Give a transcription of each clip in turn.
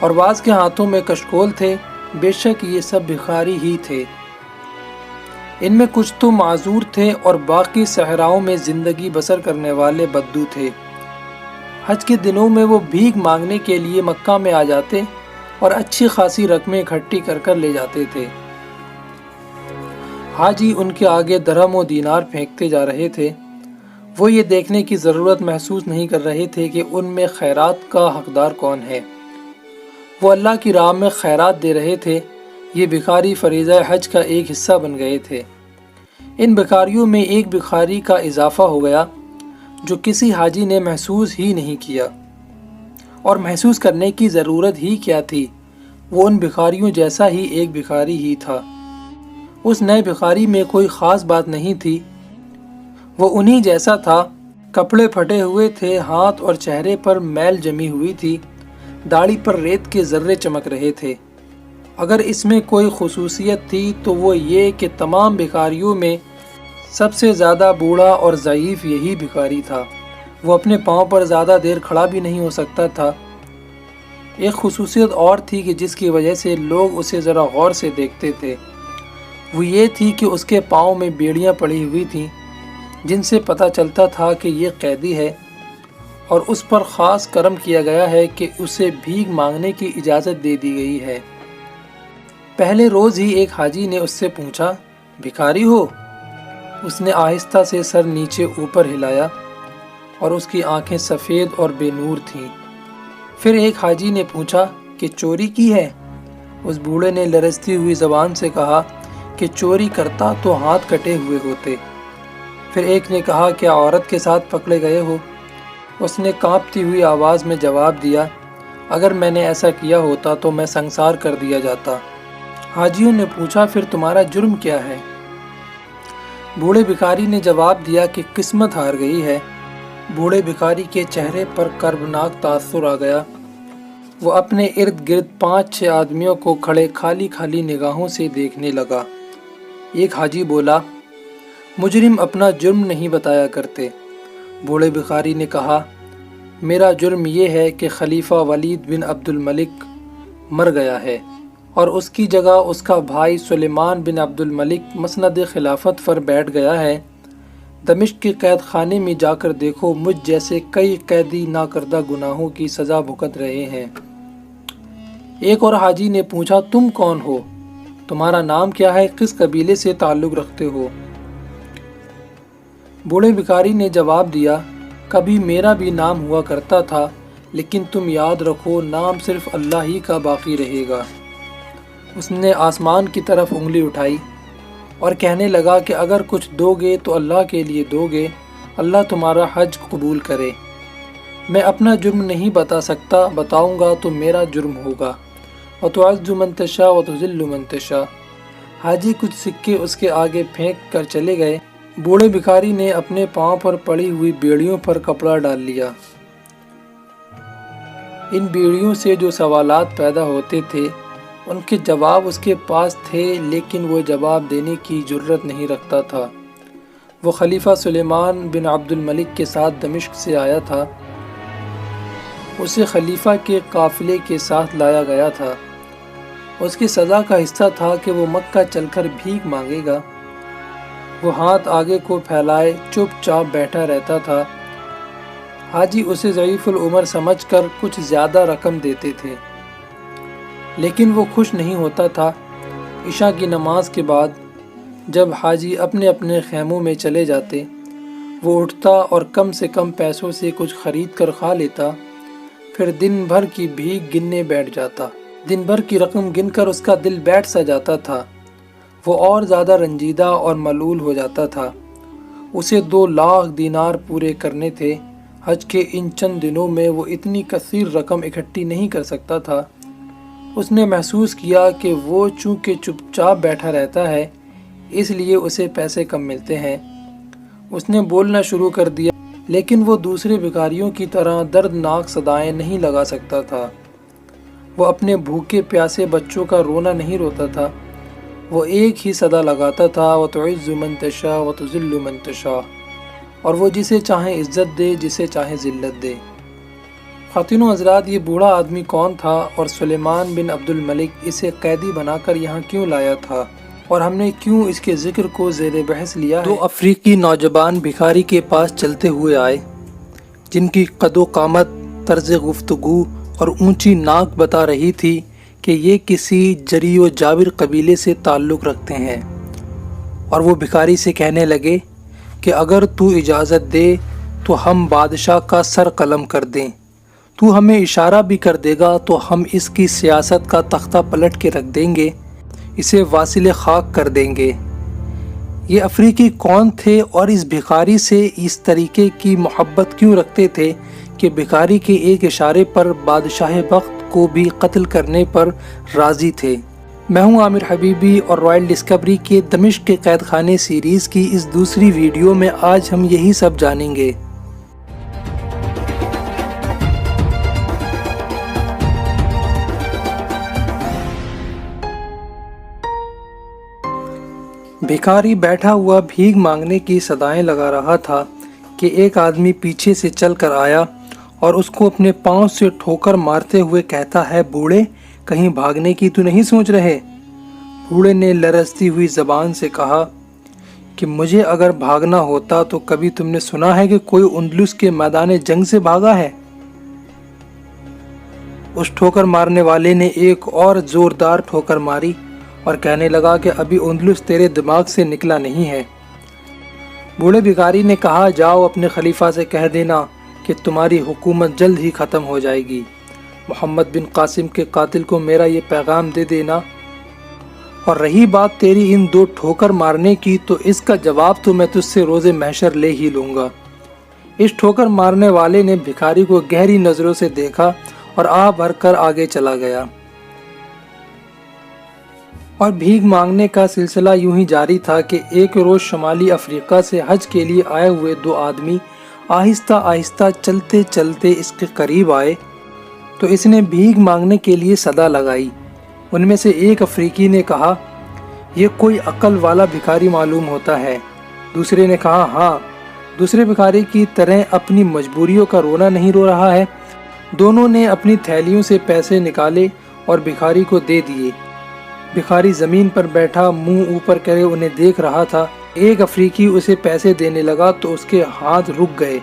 اور بعض کے ہاتھوں میں کشکول تھے۔ بے شک یہ سب بھکاری ہی تھے۔ ان میں کچھ تو معذور تھے اور باقی صحراؤں میں زندگی بسر کرنے والے بدو تھے۔ حج کے دنوں میں وہ بھیک مانگنے کے لیے مکہ میں آ جاتے اور اچھی خاصی رقمیں اکٹھی کر کر لے جاتے تھے۔ حاجی ان کے آگے درہم و دینار پھینکتے جا رہے تھے۔ وہ یہ دیکھنے کی ضرورت محسوس نہیں کر رہے تھے کہ ان میں خیرات کا حقدار کون ہے۔ وہ اللہ کی راہ میں خیرات دے رہے تھے۔ یہ بھکاری فریضہ حج کا ایک حصہ بن گئے تھے۔ ان بھکاریوں میں ایک بھکاری کا اضافہ ہو گیا جو کسی حاجی نے محسوس ہی نہیں کیا، اور محسوس کرنے کی ضرورت ہی کیا تھی، وہ ان بھکاریوں جیسا ہی ایک بھکاری ہی تھا۔ اس نئے بھکاری میں کوئی خاص بات نہیں تھی، وہ انہی جیسا تھا۔ کپڑے پھٹے ہوئے تھے، ہاتھ اور چہرے پر میل جمی ہوئی تھی، داڑھی پر ریت کے ذرے چمک رہے تھے۔ اگر اس میں کوئی خصوصیت تھی تو وہ یہ کہ تمام بھکاریوں میں سب سے زیادہ بوڑھا اور ضعیف یہی بھکاری تھا۔ وہ اپنے پاؤں پر زیادہ دیر کھڑا بھی نہیں ہو سکتا تھا۔ ایک خصوصیت اور تھی کہ جس کی وجہ سے لوگ اسے ذرا غور سے دیکھتے تھے، وہ یہ تھی کہ اس کے پاؤں میں بیڑیاں پڑی ہوئی تھیں، جن سے پتہ چلتا تھا کہ یہ قیدی ہے اور اس پر خاص کرم کیا گیا ہے کہ اسے بھیک مانگنے کی اجازت دے دی گئی ہے۔ پہلے روز ہی ایک حاجی نے اس سے پوچھا، بھکاری ہو؟ اس نے آہستہ سے سر نیچے اوپر ہلایا اور اس کی آنکھیں سفید اور بے نور تھیں۔ پھر ایک حاجی نے پوچھا کہ چوری کی ہے؟ اس بوڑھے نے لرزتی ہوئی زبان سے کہا کہ چوری کرتا تو ہاتھ کٹے ہوئے ہوتے۔ پھر ایک نے کہا، کیا عورت کے ساتھ پکڑے گئے ہو؟ اس نے کانپتی ہوئی آواز میں جواب دیا، اگر میں نے ایسا کیا ہوتا تو میں سنسار کر دیا جاتا۔ حاجیوں نے پوچھا، پھر تمہارا جرم کیا ہے؟ بوڑھے بھکاری نے جواب دیا کہ قسمت ہار گئی ہے۔ بوڑھے بھکاری کے چہرے پر کربناک تاثر آ گیا۔ وہ اپنے ارد گرد 5-6 آدمیوں کو کھڑے خالی خالی نگاہوں سے دیکھنے لگا۔ ایک حاجی بولا، مجرم اپنا جرم نہیں بتایا کرتے۔ بوڑھے بھکاری نے کہا، میرا جرم یہ ہے کہ خلیفہ ولید بن عبد الملک مر گیا ہے اور اس کی جگہ اس کا بھائی سلیمان بن عبد الملک مسند خلافت پر بیٹھ گیا ہے۔ دمشق کے قید خانے میں جا کر دیکھو، مجھ جیسے کئی قیدی ناکردہ گناہوں کی سزا بھگت رہے ہیں۔ ایک اور حاجی نے پوچھا، تم کون ہو؟ تمہارا نام کیا ہے؟ کس قبیلے سے تعلق رکھتے ہو؟ بوڑھے بھکاری نے جواب دیا، کبھی میرا بھی نام ہوا کرتا تھا، لیکن تم یاد رکھو نام صرف اللہ ہی کا باقی رہے گا۔ اس نے آسمان کی طرف انگلی اٹھائی اور کہنے لگا کہ اگر کچھ دو گے تو اللہ کے لیے دو گے، اللہ تمہارا حج قبول کرے۔ میں اپنا جرم نہیں بتا سکتا، بتاؤں گا تو میرا جرم ہوگا۔ وَتُعَزُّ مَن تَشَاءُ وَتُذِلُّ مَن تَشَاءُ۔ حاجی کچھ سکے اس کے آگے پھینک کر چلے گئے۔ بوڑھے بھکاری نے اپنے پاؤں پر پڑی ہوئی بیڑیوں پر کپڑا ڈال لیا۔ ان بیڑیوں سے جو سوالات پیدا ہوتے تھے ان کے جواب اس کے پاس تھے، لیکن وہ جواب دینے کی جرت نہیں رکھتا تھا۔ وہ خلیفہ سلیمان بن عبد الملک کے ساتھ دمشق سے آیا تھا۔ اسے خلیفہ کے قافلے کے ساتھ لایا گیا تھا۔ اس کی سزا کا حصہ تھا کہ وہ مکہ چل کر بھیک مانگے گا۔ وہ ہاتھ آگے کو پھیلائے چپ چاپ بیٹھا رہتا تھا۔ حاجی اسے ضعیف العمر سمجھ کر کچھ زیادہ رقم دیتے تھے، لیکن وہ خوش نہیں ہوتا تھا۔ عشاء کی نماز کے بعد جب حاجی اپنے اپنے خیموں میں چلے جاتے، وہ اٹھتا اور کم سے کم پیسوں سے کچھ خرید کر کھا لیتا، پھر دن بھر کی بھیک گننے بیٹھ جاتا۔ دن بھر کی رقم گن کر اس کا دل بیٹھ سا جاتا تھا۔ وہ اور زیادہ رنجیدہ اور ملول ہو جاتا تھا۔ اسے 2 لاکھ دینار پورے کرنے تھے۔ حج کے ان چند دنوں میں وہ اتنی کثیر رقم اکٹھی نہیں کر سکتا تھا۔ اس نے محسوس کیا کہ وہ چونکہ چپ چاپ بیٹھا رہتا ہے، اس لیے اسے پیسے کم ملتے ہیں۔ اس نے بولنا شروع کر دیا، لیکن وہ دوسرے بھکاریوں کی طرح دردناک صدائیں نہیں لگا سکتا تھا۔ وہ اپنے بھوکے پیاسے بچوں کا رونا نہیں روتا تھا۔ وہ ایک ہی صدا لگاتا تھا، وَتُعِزُّ مَن تَشَاءُ وَتُذِلُّ مَن تَشَاءُ، اور وہ جسے چاہے عزت دے، جسے چاہے ذلت دے۔ خواتین و حضرات، یہ بوڑھا آدمی کون تھا اور سلیمان بن عبد الملک اسے قیدی بنا کر یہاں کیوں لایا تھا، اور ہم نے کیوں اس کے ذکر کو زیر بحث لیا ہے؟ 2 افریقی نوجوان بھکاری کے پاس چلتے ہوئے آئے، جن کی قد و قامت، طرز گفتگو اور اونچی ناک بتا رہی تھی کہ یہ کسی جری و جابر قبیلے سے تعلق رکھتے ہیں، اور وہ بھکاری سے کہنے لگے کہ اگر تو اجازت دے تو ہم بادشاہ کا سر قلم کر دیں، تو ہمیں اشارہ بھی کر دے گا تو ہم اس کی سیاست کا تختہ پلٹ کے رکھ دیں گے، اسے واصل خاک کر دیں گے۔ یہ افریقی کون تھے اور اس بھکاری سے اس طریقے کی محبت کیوں رکھتے تھے کہ بھکاری کے ایک اشارے پر بادشاہ وقت کو بھی قتل کرنے پر راضی تھے؟ میں ہوں عامر حبیبی اور رائل ڈسکوری کے دمشق کے قید خانے سیریز کی اس دوسری ویڈیو میں آج ہم یہی سب جانیں گے۔ بھکاری بیٹھا ہوا بھیک مانگنے کی صدائیں لگا رہا تھا کہ ایک آدمی پیچھے سے چل کر آیا اور اس کو اپنے پاؤں سے ٹھوکر مارتے ہوئے کہتا ہے، بوڑھے، کہیں بھاگنے کی تو نہیں سوچ رہے؟ بوڑھے نے لرزتی ہوئی زبان سے کہا کہ مجھے اگر بھاگنا ہوتا تو کبھی تم نے سنا ہے کہ کوئی اندلس کے میدان جنگ سے بھاگا ہے؟ اس ٹھوکر مارنے والے نے ایک اور زوردار ٹھوکر ماری اور کہنے لگا کہ ابھی اندلس تیرے دماغ سے نکلا نہیں ہے۔ بوڑھے بھکاری نے کہا، جاؤ اپنے خلیفہ سے کہہ دینا کہ تمہاری حکومت جلد ہی ختم ہو جائے گی، محمد بن قاسم کے قاتل کو میرا یہ پیغام دے دینا، اور رہی بات تیری ان 2 ٹھوکر مارنے کی تو اس کا جواب تو میں تجھ سے روز محشر لے ہی لوں گا۔ اس ٹھوکر مارنے والے نے بھکاری کو گہری نظروں سے دیکھا اور آہ بھر کر آگے چلا گیا، اور بھیک مانگنے کا سلسلہ یوں ہی جاری تھا کہ ایک روز شمالی افریقہ سے حج کے لیے آئے ہوئے 2 آدمی آہستہ آہستہ چلتے چلتے اس کے قریب آئے تو اس نے بھیک مانگنے کے لیے صدا لگائی۔ ان میں سے ایک افریقی نے کہا، یہ کوئی عقل والا بھکاری معلوم ہوتا ہے۔ دوسرے نے کہا، ہاں، دوسرے بھکاری کی طرح اپنی مجبوریوں کا رونا نہیں رو رہا ہے۔ دونوں نے اپنی تھیلیوں سے پیسے نکالے اور بھکاری کو دے دیے۔ بھکاری زمین پر بیٹھا منہ اوپر کرے انہیں دیکھ رہا تھا۔ ایک افریقی اسے پیسے دینے لگا تو اس کے ہاتھ رک گئے،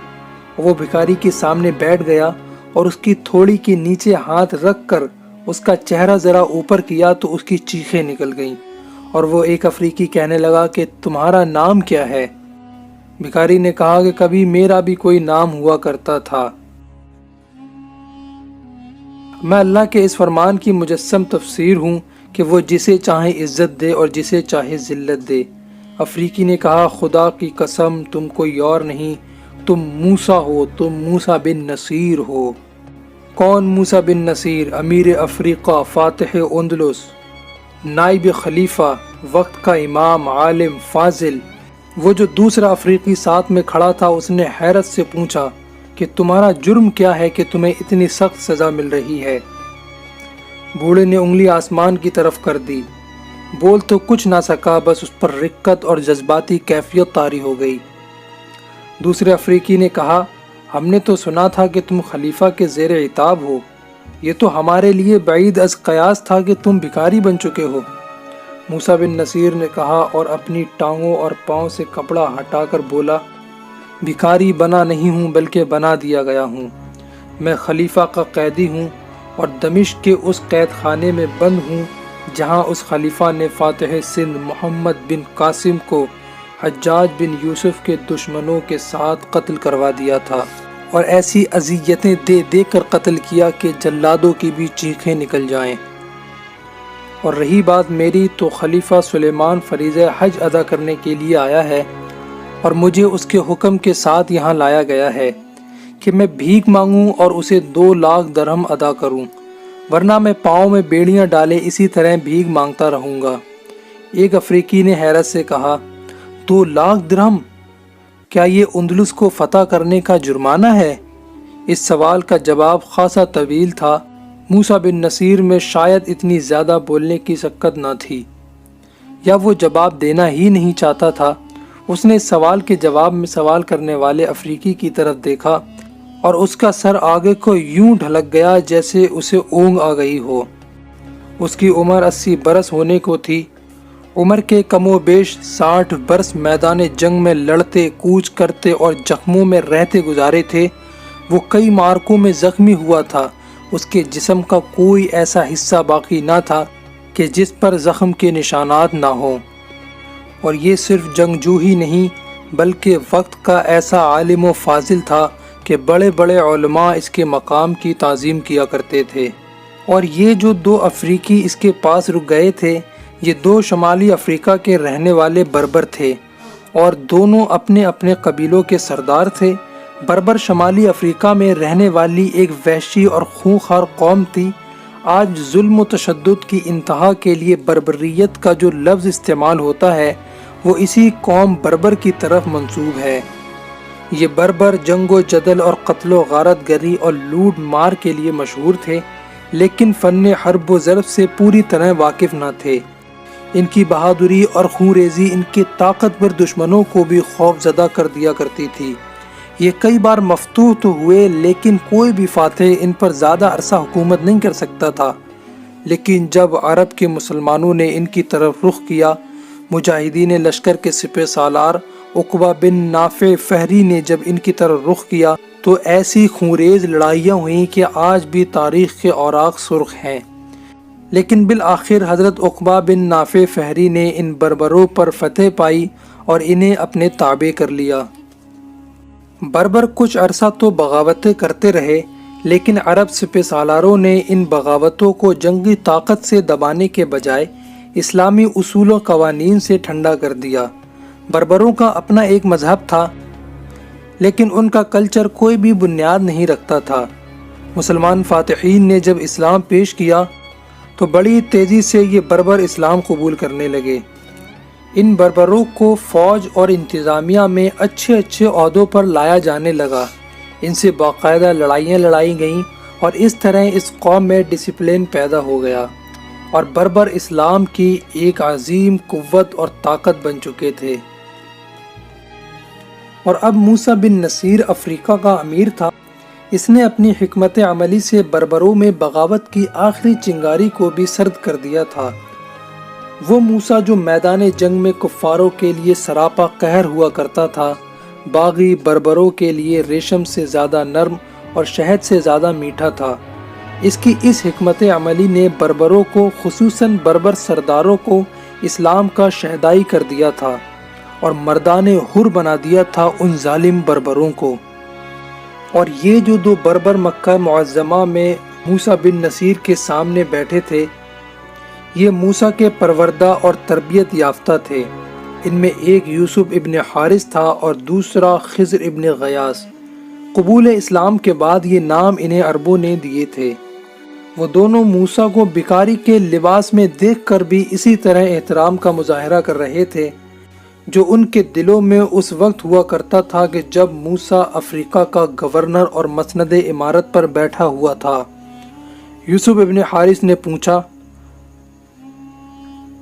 وہ بھکاری کے سامنے بیٹھ گیا اور اس کی تھوڑی کے نیچے ہاتھ رکھ کر اس کا چہرہ ذرا اوپر کیا تو اس کی چیخیں نکل گئیں، اور وہ ایک افریقی کہنے لگا کہ تمہارا نام کیا ہے؟ بھکاری نے کہا کہ کبھی میرا بھی کوئی نام ہوا کرتا تھا، میں اللہ کے اس فرمان کی مجسم تفسیر ہوں کہ وہ جسے چاہے عزت دے اور جسے چاہے ذلت دے۔ افریقی نے کہا، خدا کی قسم تم کوئی اور نہیں، تم موسیٰ ہو، تم موسیٰ بن نصیر ہو۔ کون موسیٰ بن نصیر؟ امیر افریقہ، فاتح اندلس، نائب خلیفہ، وقت کا امام، عالم، فاضل۔ وہ جو دوسرا افریقی ساتھ میں کھڑا تھا اس نے حیرت سے پوچھا کہ تمہارا جرم کیا ہے کہ تمہیں اتنی سخت سزا مل رہی ہے؟ بوڑھے نے انگلی آسمان کی طرف کر دی، بول تو کچھ نہ سکا، بس اس پر رقت اور جذباتی کیفیت طاری ہو گئی۔ دوسرے افریقی نے کہا، ہم نے تو سنا تھا کہ تم خلیفہ کے زیر عتاب ہو، یہ تو ہمارے لیے بعید از قیاس تھا کہ تم بھکاری بن چکے ہو۔ موسیٰ بن نصیر نے کہا اور اپنی ٹانگوں اور پاؤں سے کپڑا ہٹا کر بولا، بھکاری بنا نہیں ہوں بلکہ بنا دیا گیا ہوں، میں خلیفہ کا قیدی ہوں اور دمشق کے اس قید خانے میں بند ہوں جہاں اس خلیفہ نے فاتح سندھ محمد بن قاسم کو حجاج بن یوسف کے دشمنوں کے ساتھ قتل کروا دیا تھا، اور ایسی اذیتیں دے دے کر قتل کیا کہ جلادوں کی بھی چیخیں نکل جائیں۔ اور رہی بات میری تو خلیفہ سلیمان فریضہ حج ادا کرنے کے لیے آیا ہے، اور مجھے اس کے حکم کے ساتھ یہاں لایا گیا ہے کہ میں بھیک مانگوں اور اسے 2 لاکھ درہم ادا کروں، ورنہ میں پاؤں میں بیڑیاں ڈالے اسی طرح بھیک مانگتا رہوں گا۔ ایک افریقی نے حیرت سے کہا، 2 لاکھ درہم؟ کیا یہ اندلس کو فتح کرنے کا جرمانہ ہے؟ اس سوال کا جواب خاصا طویل تھا۔ موسیٰ بن نصیر میں شاید اتنی زیادہ بولنے کی سکت نہ تھی، یا وہ جواب دینا ہی نہیں چاہتا تھا۔ اس نے اس سوال کے جواب میں سوال کرنے والے افریقی کی طرف دیکھا اور اس کا سر آگے کو یوں ڈھلک گیا جیسے اسے اونگ آ گئی ہو۔ اس کی عمر 80 برس ہونے کو تھی۔ عمر کے کم و بیش 60 برس میدان جنگ میں لڑتے کوچ کرتے اور زخموں میں رہتے گزارے تھے۔ وہ کئی معرکوں میں زخمی ہوا تھا۔ اس کے جسم کا کوئی ایسا حصہ باقی نہ تھا کہ جس پر زخم کے نشانات نہ ہوں۔ اور یہ صرف جنگجو ہی نہیں بلکہ وقت کا ایسا عالم و فاضل تھا کہ بڑے بڑے علماء اس کے مقام کی تعظیم کیا کرتے تھے۔ اور یہ جو 2 افریقی اس کے پاس رک گئے تھے، یہ 2 شمالی افریقہ کے رہنے والے بربر تھے اور دونوں اپنے اپنے قبیلوں کے سردار تھے۔ بربر شمالی افریقہ میں رہنے والی ایک وحشی اور خونخوار قوم تھی۔ آج ظلم و تشدد کی انتہا کے لیے بربریت کا جو لفظ استعمال ہوتا ہے وہ اسی قوم بربر کی طرف منسوب ہے۔ یہ بربر جنگ و جدل اور قتل و غارت گری اور لوٹ مار کے لیے مشہور تھے، لیکن فن حرب و ضرب سے پوری طرح واقف نہ تھے۔ ان کی بہادری اور خونریزی ان کے طاقتور دشمنوں کو بھی خوف زدہ کر دیا کرتی تھی۔ یہ کئی بار مفتوح تو ہوئے لیکن کوئی بھی فاتح ان پر زیادہ عرصہ حکومت نہیں کر سکتا تھا۔ لیکن جب عرب کے مسلمانوں نے ان کی طرف رخ کیا، مجاہدین لشکر کے سپہ سالار عقبہ بن نافع فہری نے جب ان کی طرف رخ کیا تو ایسی خونریز لڑائیاں ہوئیں کہ آج بھی تاریخ کے اوراق سرخ ہیں۔ لیکن بالآخر حضرت عقبہ بن نافع فہری نے ان بربروں پر فتح پائی اور انہیں اپنے تابع کر لیا۔ بربر کچھ عرصہ تو بغاوتیں کرتے رہے، لیکن عرب سپہ سالاروں نے ان بغاوتوں کو جنگی طاقت سے دبانے کے بجائے اسلامی اصول و قوانین سے ٹھنڈا کر دیا۔ بربروں کا اپنا ایک مذہب تھا، لیکن ان کا کلچر کوئی بھی بنیاد نہیں رکھتا تھا۔ مسلمان فاتحین نے جب اسلام پیش کیا تو بڑی تیزی سے یہ بربر اسلام قبول کرنے لگے۔ ان بربروں کو فوج اور انتظامیہ میں اچھے عہدوں پر لایا جانے لگا۔ ان سے باقاعدہ لڑائیاں لڑائی گئیں اور اس طرح اس قوم میں ڈسپلن پیدا ہو گیا اور بربر اسلام کی ایک عظیم قوت اور طاقت بن چکے تھے۔ اور اب موسیٰ بن نصیر افریقہ کا امیر تھا۔ اس نے اپنی حکمت عملی سے بربروں میں بغاوت کی آخری چنگاری کو بھی سرد کر دیا تھا۔ وہ موسیٰ جو میدان جنگ میں کفاروں کے لیے سراپا قہر ہوا کرتا تھا، باغی بربروں کے لیے ریشم سے زیادہ نرم اور شہد سے زیادہ میٹھا تھا۔ اس کی اس حکمت عملی نے بربروں کو، خصوصاً بربر سرداروں کو، اسلام کا شہدائی کر دیا تھا اور مردان حر بنا دیا تھا ان ظالم بربروں کو۔ اور یہ جو 2 بربر مکہ معظمہ میں موسیٰ بن نصیر کے سامنے بیٹھے تھے، یہ موسیٰ کے پروردہ اور تربیت یافتہ تھے۔ ان میں ایک یوسف ابن حارث تھا اور دوسرا خضر ابن غیاث۔ قبول اسلام کے بعد یہ نام انہیں عربوں نے دیے تھے۔ وہ دونوں موسیٰ کو بیکاری کے لباس میں دیکھ کر بھی اسی طرح احترام کا مظاہرہ کر رہے تھے جو ان کے دلوں میں اس وقت ہوا کرتا تھا کہ جب موسیٰ افریقہ کا گورنر اور مسند امارت پر بیٹھا ہوا تھا۔ یوسف ابن حارث نے پوچھا،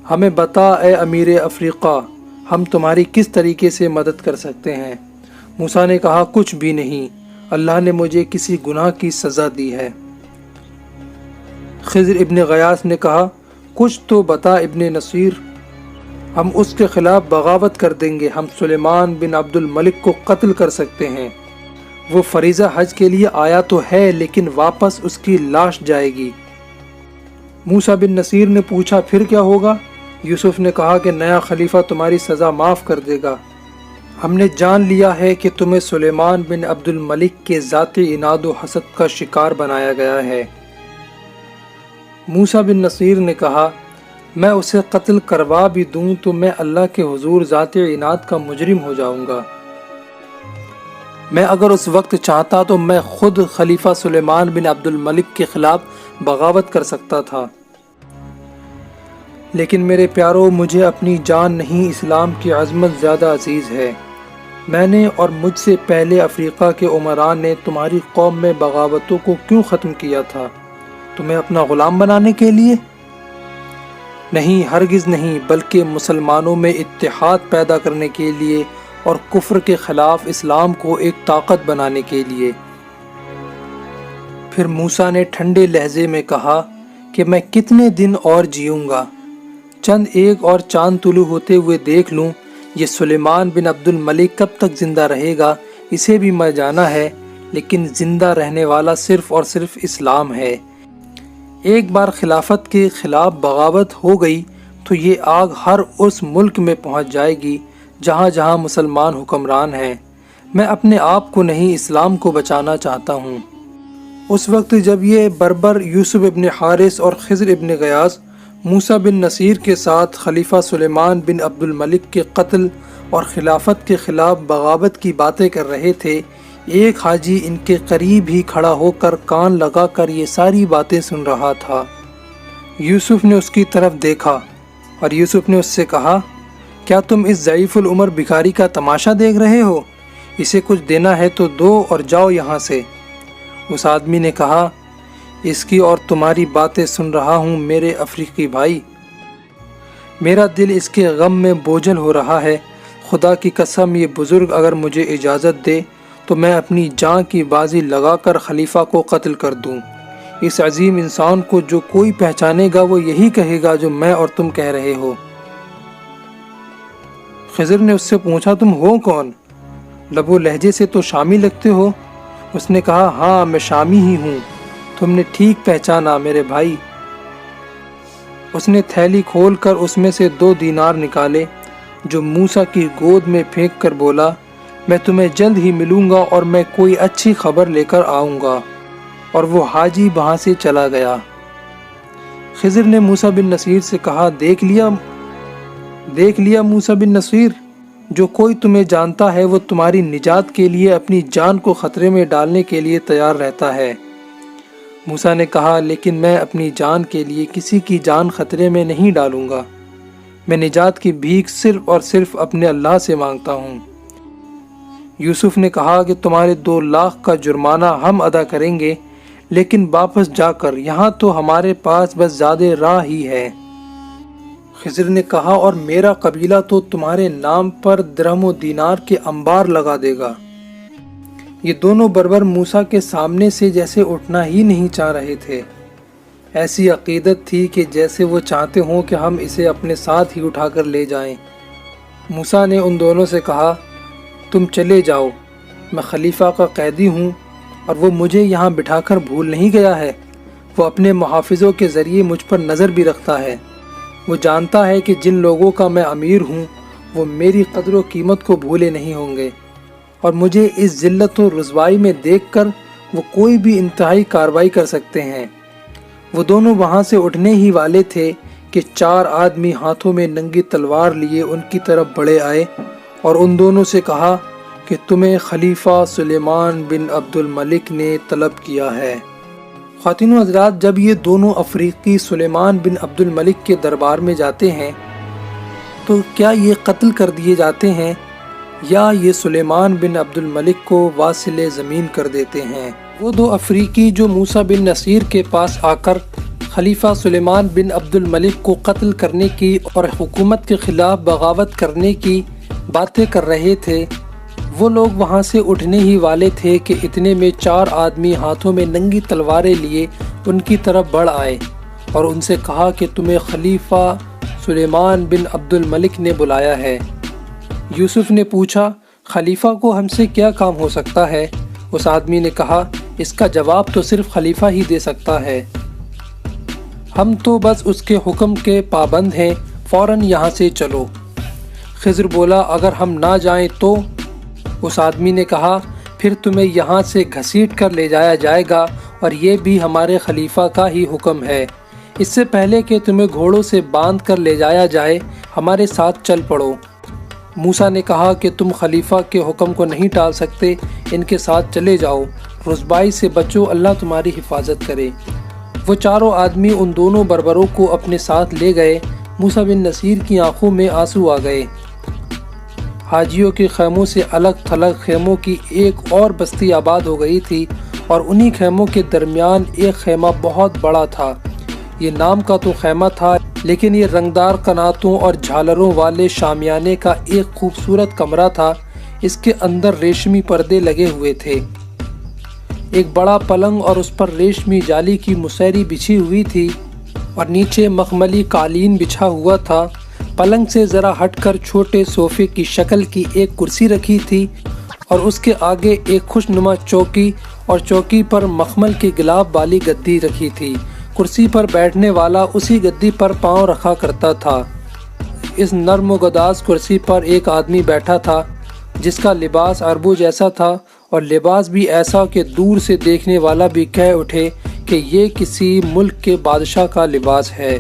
ہمیں بتا اے امیر افریقہ، ہم تمہاری کس طریقے سے مدد کر سکتے ہیں؟ موسیٰ نے کہا، کچھ بھی نہیں، اللہ نے مجھے کسی گناہ کی سزا دی ہے۔ خضر ابن غیاث نے کہا، کچھ تو بتا ابن نصیر، ہم اس کے خلاف بغاوت کر دیں گے، ہم سلیمان بن عبد الملک کو قتل کر سکتے ہیں۔ وہ فریضہ حج کے لیے آیا تو ہے لیکن واپس اس کی لاش جائے گی۔ موسیٰ بن نصیر نے پوچھا، پھر کیا ہوگا؟ یوسف نے کہا کہ نیا خلیفہ تمہاری سزا معاف کر دے گا۔ ہم نے جان لیا ہے کہ تمہیں سلیمان بن عبد الملک کے ذاتی عناد و حسد کا شکار بنایا گیا ہے۔ موسیٰ بن نصیر نے کہا، میں اسے قتل کروا بھی دوں تو میں اللہ کے حضور ذاتی عناد کا مجرم ہو جاؤں گا۔ میں اگر اس وقت چاہتا تو میں خود خلیفہ سلیمان بن عبد الملک کے خلاف بغاوت کر سکتا تھا، لیکن میرے پیارو، مجھے اپنی جان نہیں، اسلام کی عظمت زیادہ عزیز ہے۔ میں نے اور مجھ سے پہلے افریقہ کے عمران نے تمہاری قوم میں بغاوتوں کو کیوں ختم کیا تھا؟ تمہیں اپنا غلام بنانے کے لیے؟ نہیں، ہرگز نہیں، بلکہ مسلمانوں میں اتحاد پیدا کرنے کے لیے اور کفر کے خلاف اسلام کو ایک طاقت بنانے کے لیے۔ پھر موسیٰ نے ٹھنڈے لہجے میں کہا کہ میں کتنے دن اور جیوں گا، چند ایک اور چاند طلوع ہوتے ہوئے دیکھ لوں، یہ سلیمان بن عبد الملک کب تک زندہ رہے گا اسے بھی میں جانا ہے، لیکن زندہ رہنے والا صرف اور صرف اسلام ہے۔ ایک بار خلافت کے خلاف بغاوت ہو گئی تو یہ آگ ہر اس ملک میں پہنچ جائے گی جہاں جہاں مسلمان حکمران ہیں۔ میں اپنے آپ کو نہیں، اسلام کو بچانا چاہتا ہوں۔ اس وقت جب یہ بربر یوسف ابن حارث اور خضر ابن غیاث موسیٰ بن نصیر کے ساتھ خلیفہ سلیمان بن عبد الملک کے قتل اور خلافت کے خلاف بغاوت کی باتیں کر رہے تھے، ایک حاجی ان کے قریب ہی کھڑا ہو کر کان لگا کر یہ ساری باتیں سن رہا تھا۔ یوسف نے اس کی طرف دیکھا اور یوسف نے اس سے کہا، کیا تم اس ضعیف العمر بھکاری کا تماشا دیکھ رہے ہو؟ اسے کچھ دینا ہے تو دو اور جاؤ یہاں سے۔ اس آدمی نے کہا، اس کی اور تمہاری باتیں سن رہا ہوں میرے افریقی بھائی، میرا دل اس کے غم میں بوجھل ہو رہا ہے۔ خدا کی قسم یہ بزرگ اگر مجھے اجازت دے تو میں اپنی جان کی بازی لگا کر خلیفہ کو قتل کر دوں۔ اس عظیم انسان کو جو کوئی پہچانے گا وہ یہی کہے گا جو میں اور تم کہہ رہے ہو۔ خضر نے اس سے پوچھا، تم ہو کون؟ لب و لہجے سے تو شامی لگتے ہو۔ اس نے کہا، ہاں میں شامی ہی ہوں، تم نے ٹھیک پہچانا میرے بھائی۔ اس نے تھیلی کھول کر اس میں سے 2 دینار نکالے جو موسیٰ کی گود میں پھینک کر بولا، میں تمہیں جلد ہی ملوں گا اور میں کوئی اچھی خبر لے کر آؤں گا، اور وہ حاجی وہاں سے چلا گیا۔ خضر نے موسیٰ بن نصیر سے کہا، دیکھ لیا موسیٰ بن نصیر، جو کوئی تمہیں جانتا ہے وہ تمہاری نجات کے لیے اپنی جان کو خطرے میں ڈالنے کے لیے تیار رہتا ہے۔ موسیٰ نے کہا، لیکن میں اپنی جان کے لیے کسی کی جان خطرے میں نہیں ڈالوں گا، میں نجات کی بھیک صرف اور صرف اپنے اللہ سے مانگتا ہوں۔ یوسف نے کہا کہ تمہارے 2 لاکھ کا جرمانہ ہم ادا کریں گے، لیکن واپس جا کر، یہاں تو ہمارے پاس بس زیادہ راہ ہی ہے۔ خضر نے کہا، اور میرا قبیلہ تو تمہارے نام پر درہم و دینار کے انبار لگا دے گا۔ یہ دونوں بربر موسیٰ کے سامنے سے جیسے اٹھنا ہی نہیں چاہ رہے تھے، ایسی عقیدت تھی کہ جیسے وہ چاہتے ہوں کہ ہم اسے اپنے ساتھ ہی اٹھا کر لے جائیں۔ موسیٰ نے ان دونوں سے کہا، تم چلے جاؤ، میں خلیفہ کا قیدی ہوں اور وہ مجھے یہاں بٹھا کر بھول نہیں گیا ہے۔ وہ اپنے محافظوں کے ذریعے مجھ پر نظر بھی رکھتا ہے۔ وہ جانتا ہے کہ جن لوگوں کا میں امیر ہوں وہ میری قدر و قیمت کو بھولے نہیں ہوں گے، اور مجھے اس ذلت و رسوائی میں دیکھ کر وہ کوئی بھی انتہائی کارروائی کر سکتے ہیں۔ وہ دونوں وہاں سے اٹھنے ہی والے تھے کہ 4 آدمی ہاتھوں میں ننگی تلوار لیے ان کی طرف بڑھے آئے اور ان دونوں سے کہا کہ تمہیں خلیفہ سلیمان بن عبد الملک نے طلب کیا ہے۔ خواتین و حضرات، جب یہ دونوں افریقی سلیمان بن عبد الملک کے دربار میں جاتے ہیں تو کیا یہ قتل کر دیے جاتے ہیں یا یہ سلیمان بن عبد الملک کو واصل زمین کر دیتے ہیں؟ وہ 2 افریقی جو موسیٰ بن نصیر کے پاس آ کر خلیفہ سلیمان بن عبد الملک کو قتل کرنے کی اور حکومت کے خلاف بغاوت کرنے کی باتیں کر رہے تھے، وہ لوگ وہاں سے اٹھنے ہی والے تھے کہ اتنے میں 4 آدمی ہاتھوں میں ننگی تلواریں لیے ان کی طرف بڑھ آئے اور ان سے کہا کہ تمہیں خلیفہ سلیمان بن عبد الملک نے بلایا ہے۔ یوسف نے پوچھا، خلیفہ کو ہم سے کیا کام ہو سکتا ہے؟ اس آدمی نے کہا، اس کا جواب تو صرف خلیفہ ہی دے سکتا ہے، ہم تو بس اس کے حکم کے پابند ہیں، فوراً یہاں سے چلو۔ خضر بولا، اگر ہم نہ جائیں تو؟ اس آدمی نے کہا، پھر تمہیں یہاں سے گھسیٹ کر لے جایا جائے گا، اور یہ بھی ہمارے خلیفہ کا ہی حکم ہے۔ اس سے پہلے کہ تمہیں گھوڑوں سے باندھ کر لے جایا جائے، ہمارے ساتھ چل پڑو۔ موسیٰ نے کہا کہ تم خلیفہ کے حکم کو نہیں ٹال سکتے، ان کے ساتھ چلے جاؤ، رسوائی سے بچو، اللہ تمہاری حفاظت کرے۔ وہ 4 آدمی ان دونوں بربروں کو اپنے ساتھ لے گئے۔ موسیٰ بن نصیر کی آنکھوں میں آنسو آ گئے۔ حاجیوں کے خیموں سے الگ تھلگ خیموں کی ایک اور بستی آباد ہو گئی تھی، اور انہی خیموں کے درمیان ایک خیمہ بہت بڑا تھا۔ یہ نام کا تو خیمہ تھا، لیکن یہ رنگدار قناتوں اور جھالروں والے شامیانے کا ایک خوبصورت کمرہ تھا۔ اس کے اندر ریشمی پردے لگے ہوئے تھے۔ ایک بڑا پلنگ اور اس پر ریشمی جالی کی مسہری بچھی ہوئی تھی اور نیچے مخملی قالین بچھا ہوا تھا۔ پلنگ سے ذرا ہٹ کر چھوٹے صوفے کی شکل کی ایک کرسی رکھی تھی اور اس کے آگے ایک خوش نما چوکی اور چوکی پر مخمل کی گلاب والی گدی رکھی تھی۔ کرسی پر بیٹھنے والا اسی گدی پر پاؤں رکھا کرتا تھا۔ اس نرم و گداز کرسی پر ایک آدمی بیٹھا تھا جس کا لباس عربوں جیسا تھا، اور لباس بھی ایسا کہ دور سے دیکھنے والا بھی کہہ اٹھے کہ یہ کسی ملک کے بادشاہ کا لباس ہے۔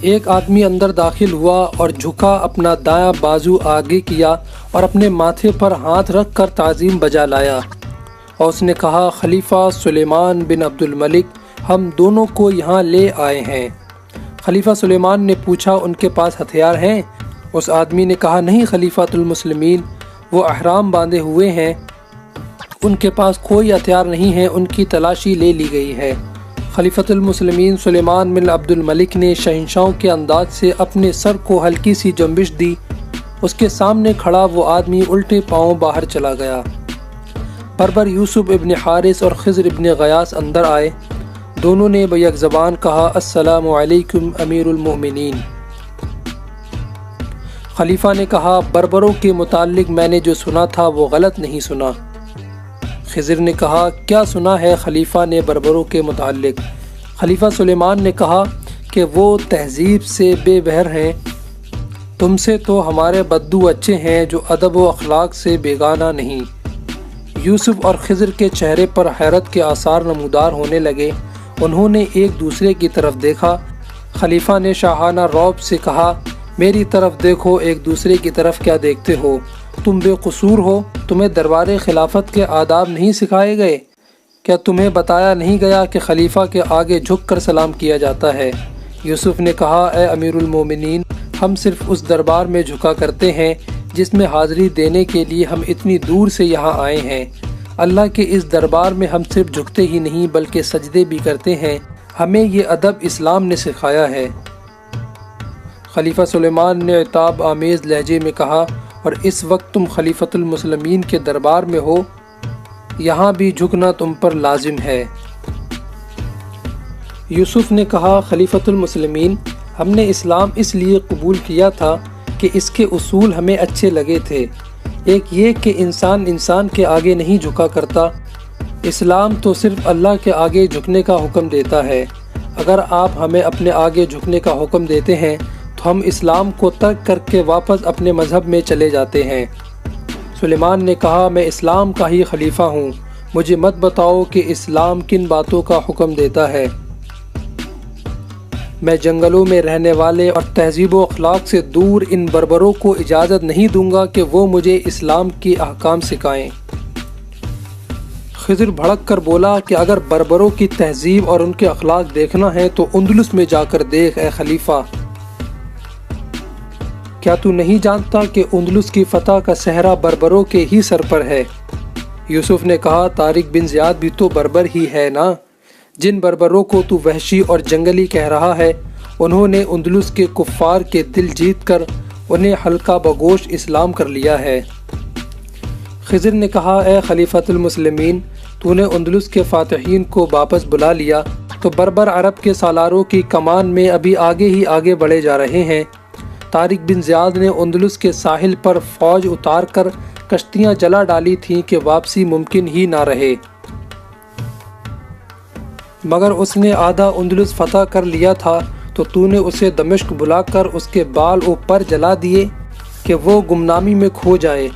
ایک آدمی اندر داخل ہوا اور جھکا، اپنا دایاں بازو آگے کیا اور اپنے ماتھے پر ہاتھ رکھ کر تعظیم بجا لایا، اور اس نے کہا، خلیفہ سلیمان بن عبد الملک ہم دونوں کو یہاں لے آئے ہیں۔ خلیفہ سلیمان نے پوچھا، ان کے پاس ہتھیار ہیں؟ اس آدمی نے کہا، نہیں خلیفۃ المسلمین، وہ احرام باندھے ہوئے ہیں، ان کے پاس کوئی ہتھیار نہیں ہے، ان کی تلاشی لے لی گئی ہے۔ خلیفۃ المسلمین سلیمان بن عبد الملک نے شہنشاہوں کے انداز سے اپنے سر کو ہلکی سی جنبش دی۔ اس کے سامنے کھڑا وہ آدمی الٹے پاؤں باہر چلا گیا۔ بربر یوسف ابن حارث اور خضر ابن غیاث اندر آئے۔ دونوں نے بیک زبان کہا، السلام علیکم امیر المؤمنین۔ خلیفہ نے کہا، بربروں کے متعلق میں نے جو سنا تھا وہ غلط نہیں سنا۔ خضر نے کہا، کیا سنا ہے خلیفہ نے بربروں کے متعلق؟ خلیفہ سلیمان نے کہا کہ وہ تہذیب سے بے بہر ہیں، تم سے تو ہمارے بدو اچھے ہیں جو ادب و اخلاق سے بیگانہ نہیں۔ یوسف اور خضر کے چہرے پر حیرت کے آثار نمودار ہونے لگے۔ انہوں نے ایک دوسرے کی طرف دیکھا۔ خلیفہ نے شاہانہ رعب سے کہا، میری طرف دیکھو، ایک دوسرے کی طرف کیا دیکھتے ہو؟ تم بے قصور ہو، تمہیں دربار خلافت کے آداب نہیں سکھائے گئے؟ کیا تمہیں بتایا نہیں گیا کہ خلیفہ کے آگے جھک کر سلام کیا جاتا ہے؟ یوسف نے کہا، اے امیر المومنین، ہم صرف اس دربار میں جھکا کرتے ہیں جس میں حاضری دینے کے لیے ہم اتنی دور سے یہاں آئے ہیں۔ اللہ کے اس دربار میں ہم صرف جھکتے ہی نہیں بلکہ سجدے بھی کرتے ہیں، ہمیں یہ ادب اسلام نے سکھایا ہے۔ خلیفہ سلیمان نے عتاب آمیز لہجے میں کہا، اور اس وقت تم خلیفۃ المسلمین کے دربار میں ہو، یہاں بھی جھکنا تم پر لازم ہے۔ یوسف نے کہا، خلیفۃ المسلمین، ہم نے اسلام اس لیے قبول کیا تھا کہ اس کے اصول ہمیں اچھے لگے تھے۔ ایک یہ کہ انسان کے آگے نہیں جھکا کرتا۔ اسلام تو صرف اللہ کے آگے جھکنے کا حکم دیتا ہے۔ اگر آپ ہمیں اپنے آگے جھکنے کا حکم دیتے ہیں تو ہم اسلام کو ترک کر کے واپس اپنے مذہب میں چلے جاتے ہیں۔ سلیمان نے کہا، میں اسلام کا ہی خلیفہ ہوں، مجھے مت بتاؤ کہ اسلام کن باتوں کا حکم دیتا ہے۔ میں جنگلوں میں رہنے والے اور تہذیب و اخلاق سے دور ان بربروں کو اجازت نہیں دوں گا کہ وہ مجھے اسلام کی احکام سکھائیں۔ خضر بھڑک کر بولا کہ اگر بربروں کی تہذیب اور ان کے اخلاق دیکھنا ہے تو اندلس میں جا کر دیکھ اے خلیفہ۔ کیا تو نہیں جانتا کہ اندلس کی فتح کا صحرا بربروں کے ہی سر پر ہے؟ یوسف نے کہا، طارق بن زیاد بھی تو بربر ہی ہے نا؟ جن بربروں کو تو وحشی اور جنگلی کہہ رہا ہے، انہوں نے اندلس کے کفار کے دل جیت کر انہیں حلقہ بگوش اسلام کر لیا ہے۔ خضر نے کہا، اے خلیفۃ المسلمین، تو نے اندلس کے فاتحین کو واپس بلا لیا تو بربر عرب کے سالاروں کی کمان میں ابھی آگے ہی آگے بڑھے جا رہے ہیں۔ طارق بن زیاد نے اندلس کے ساحل پر فوج اتار کر کشتیاں جلا ڈالی تھیں کہ واپسی ممکن ہی نہ رہے، مگر اس نے آدھا اندلس فتح کر لیا تھا تو نے اسے دمشق بلا کر اس کے بال و پر جلا دیے کہ وہ گمنامی میں کھو جائے،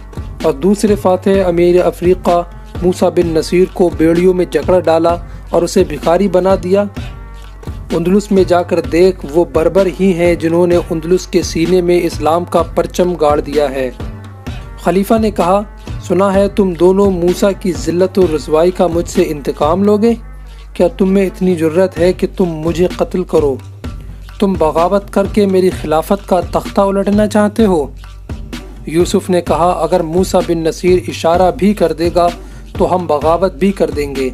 اور دوسرے فاتح امیر افریقہ موسیٰ بن نصیر کو بیڑیوں میں جکڑ ڈالا اور اسے بھکاری بنا دیا۔ اندلس میں جا کر دیکھ، وہ بربر ہی ہیں جنہوں نے اندلس کے سینے میں اسلام کا پرچم گاڑ دیا ہے۔ خلیفہ نے کہا، سنا ہے تم دونوں موسیٰ کی ذلت و رسوائی کا مجھ سے انتقام لوگے؟ کیا تم میں اتنی جرت ہے کہ تم مجھے قتل کرو؟ تم بغاوت کر کے میری خلافت کا تختہ الٹنا چاہتے ہو؟ یوسف نے کہا، اگر موسیٰ بن نصیر اشارہ بھی کر دے گا تو ہم بغاوت بھی کر دیں گے۔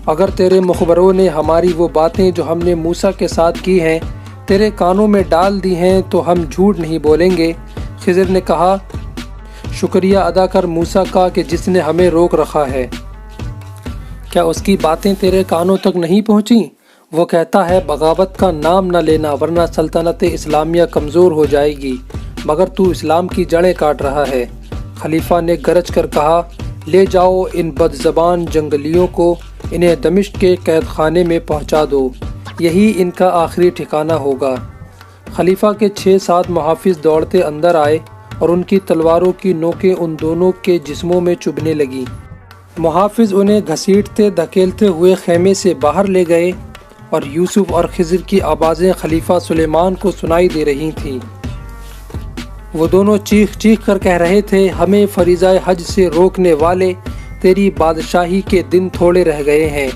اگر تیرے مخبروں نے ہماری وہ باتیں جو ہم نے موسیٰ کے ساتھ کی ہیں تیرے کانوں میں ڈال دی ہیں تو ہم جھوٹ نہیں بولیں گے۔ خضر نے کہا، شکریہ ادا کر موسیٰ کا کہ جس نے ہمیں روک رکھا ہے۔ کیا اس کی باتیں تیرے کانوں تک نہیں پہنچیں؟ وہ کہتا ہے بغاوت کا نام نہ لینا ورنہ سلطنت اسلامیہ کمزور ہو جائے گی، مگر تو اسلام کی جڑیں کاٹ رہا ہے۔ خلیفہ نے گرج کر کہا، لے جاؤ ان بد زبان جنگلیوں کو، انہیں دمشق کے قید خانے میں پہنچا دو، یہی ان کا آخری ٹھکانہ ہوگا۔ خلیفہ کے 6-7 محافظ دوڑتے اندر آئے اور ان کی تلواروں کی نوکیں ان دونوں کے جسموں میں چبھنے لگیں۔ محافظ انہیں گھسیٹتے دھکیلتے ہوئے خیمے سے باہر لے گئے اور یوسف اور خضر کی آوازیں خلیفہ سلیمان کو سنائی دے رہی تھیں۔ وہ دونوں چیخ چیخ کر کہہ رہے تھے، ہمیں فریضہ حج سے روکنے والے، تیری بادشاہی کے دن تھوڑے رہ گئے ہیں۔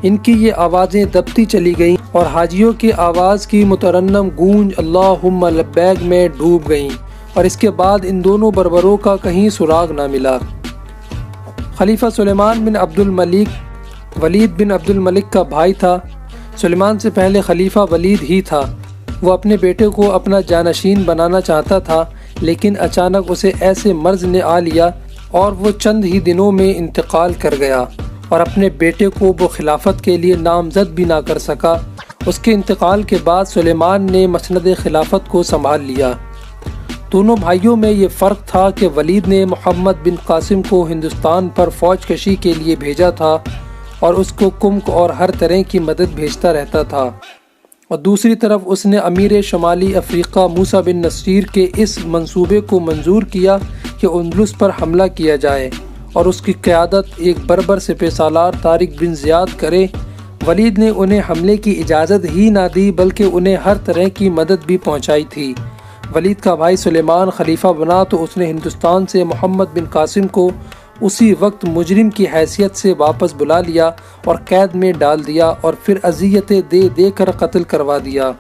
ان کی یہ آوازیں دبتی چلی گئیں اور حاجیوں کی آواز کی مترنم گونج اللہم لبیک میں ڈوب گئیں، اور اس کے بعد ان دونوں بربروں کا کہیں سراغ نہ ملا۔ خلیفہ سلیمان بن عبد الملک ولید بن عبد الملک کا بھائی تھا۔ سلیمان سے پہلے خلیفہ ولید ہی تھا۔ وہ اپنے بیٹے کو اپنا جانشین بنانا چاہتا تھا، لیکن اچانک اسے ایسے مرض نے آ لیا اور وہ چند ہی دنوں میں انتقال کر گیا، اور اپنے بیٹے کو وہ خلافت کے لیے نامزد بھی نہ کر سکا۔ اس کے انتقال کے بعد سلیمان نے مسند خلافت کو سنبھال لیا۔ دونوں بھائیوں میں یہ فرق تھا کہ ولید نے محمد بن قاسم کو ہندوستان پر فوج کشی کے لیے بھیجا تھا اور اس کو کمک اور ہر طرح کی مدد بھیجتا رہتا تھا، اور دوسری طرف اس نے امیر شمالی افریقہ موسیٰ بن نصیر کے اس منصوبے کو منظور کیا کہ اندلس پر حملہ کیا جائے اور اس کی قیادت ایک بربر سپہ سالار طارق بن زیاد کرے۔ ولید نے انہیں حملے کی اجازت ہی نہ دی بلکہ انہیں ہر طرح کی مدد بھی پہنچائی تھی۔ ولید کا بھائی سلیمان خلیفہ بنا تو اس نے ہندوستان سے محمد بن قاسم کو اسی وقت مجرم کی حیثیت سے واپس بلا لیا اور قید میں ڈال دیا، اور پھر اذیتیں دے دے کر قتل کروا دیا۔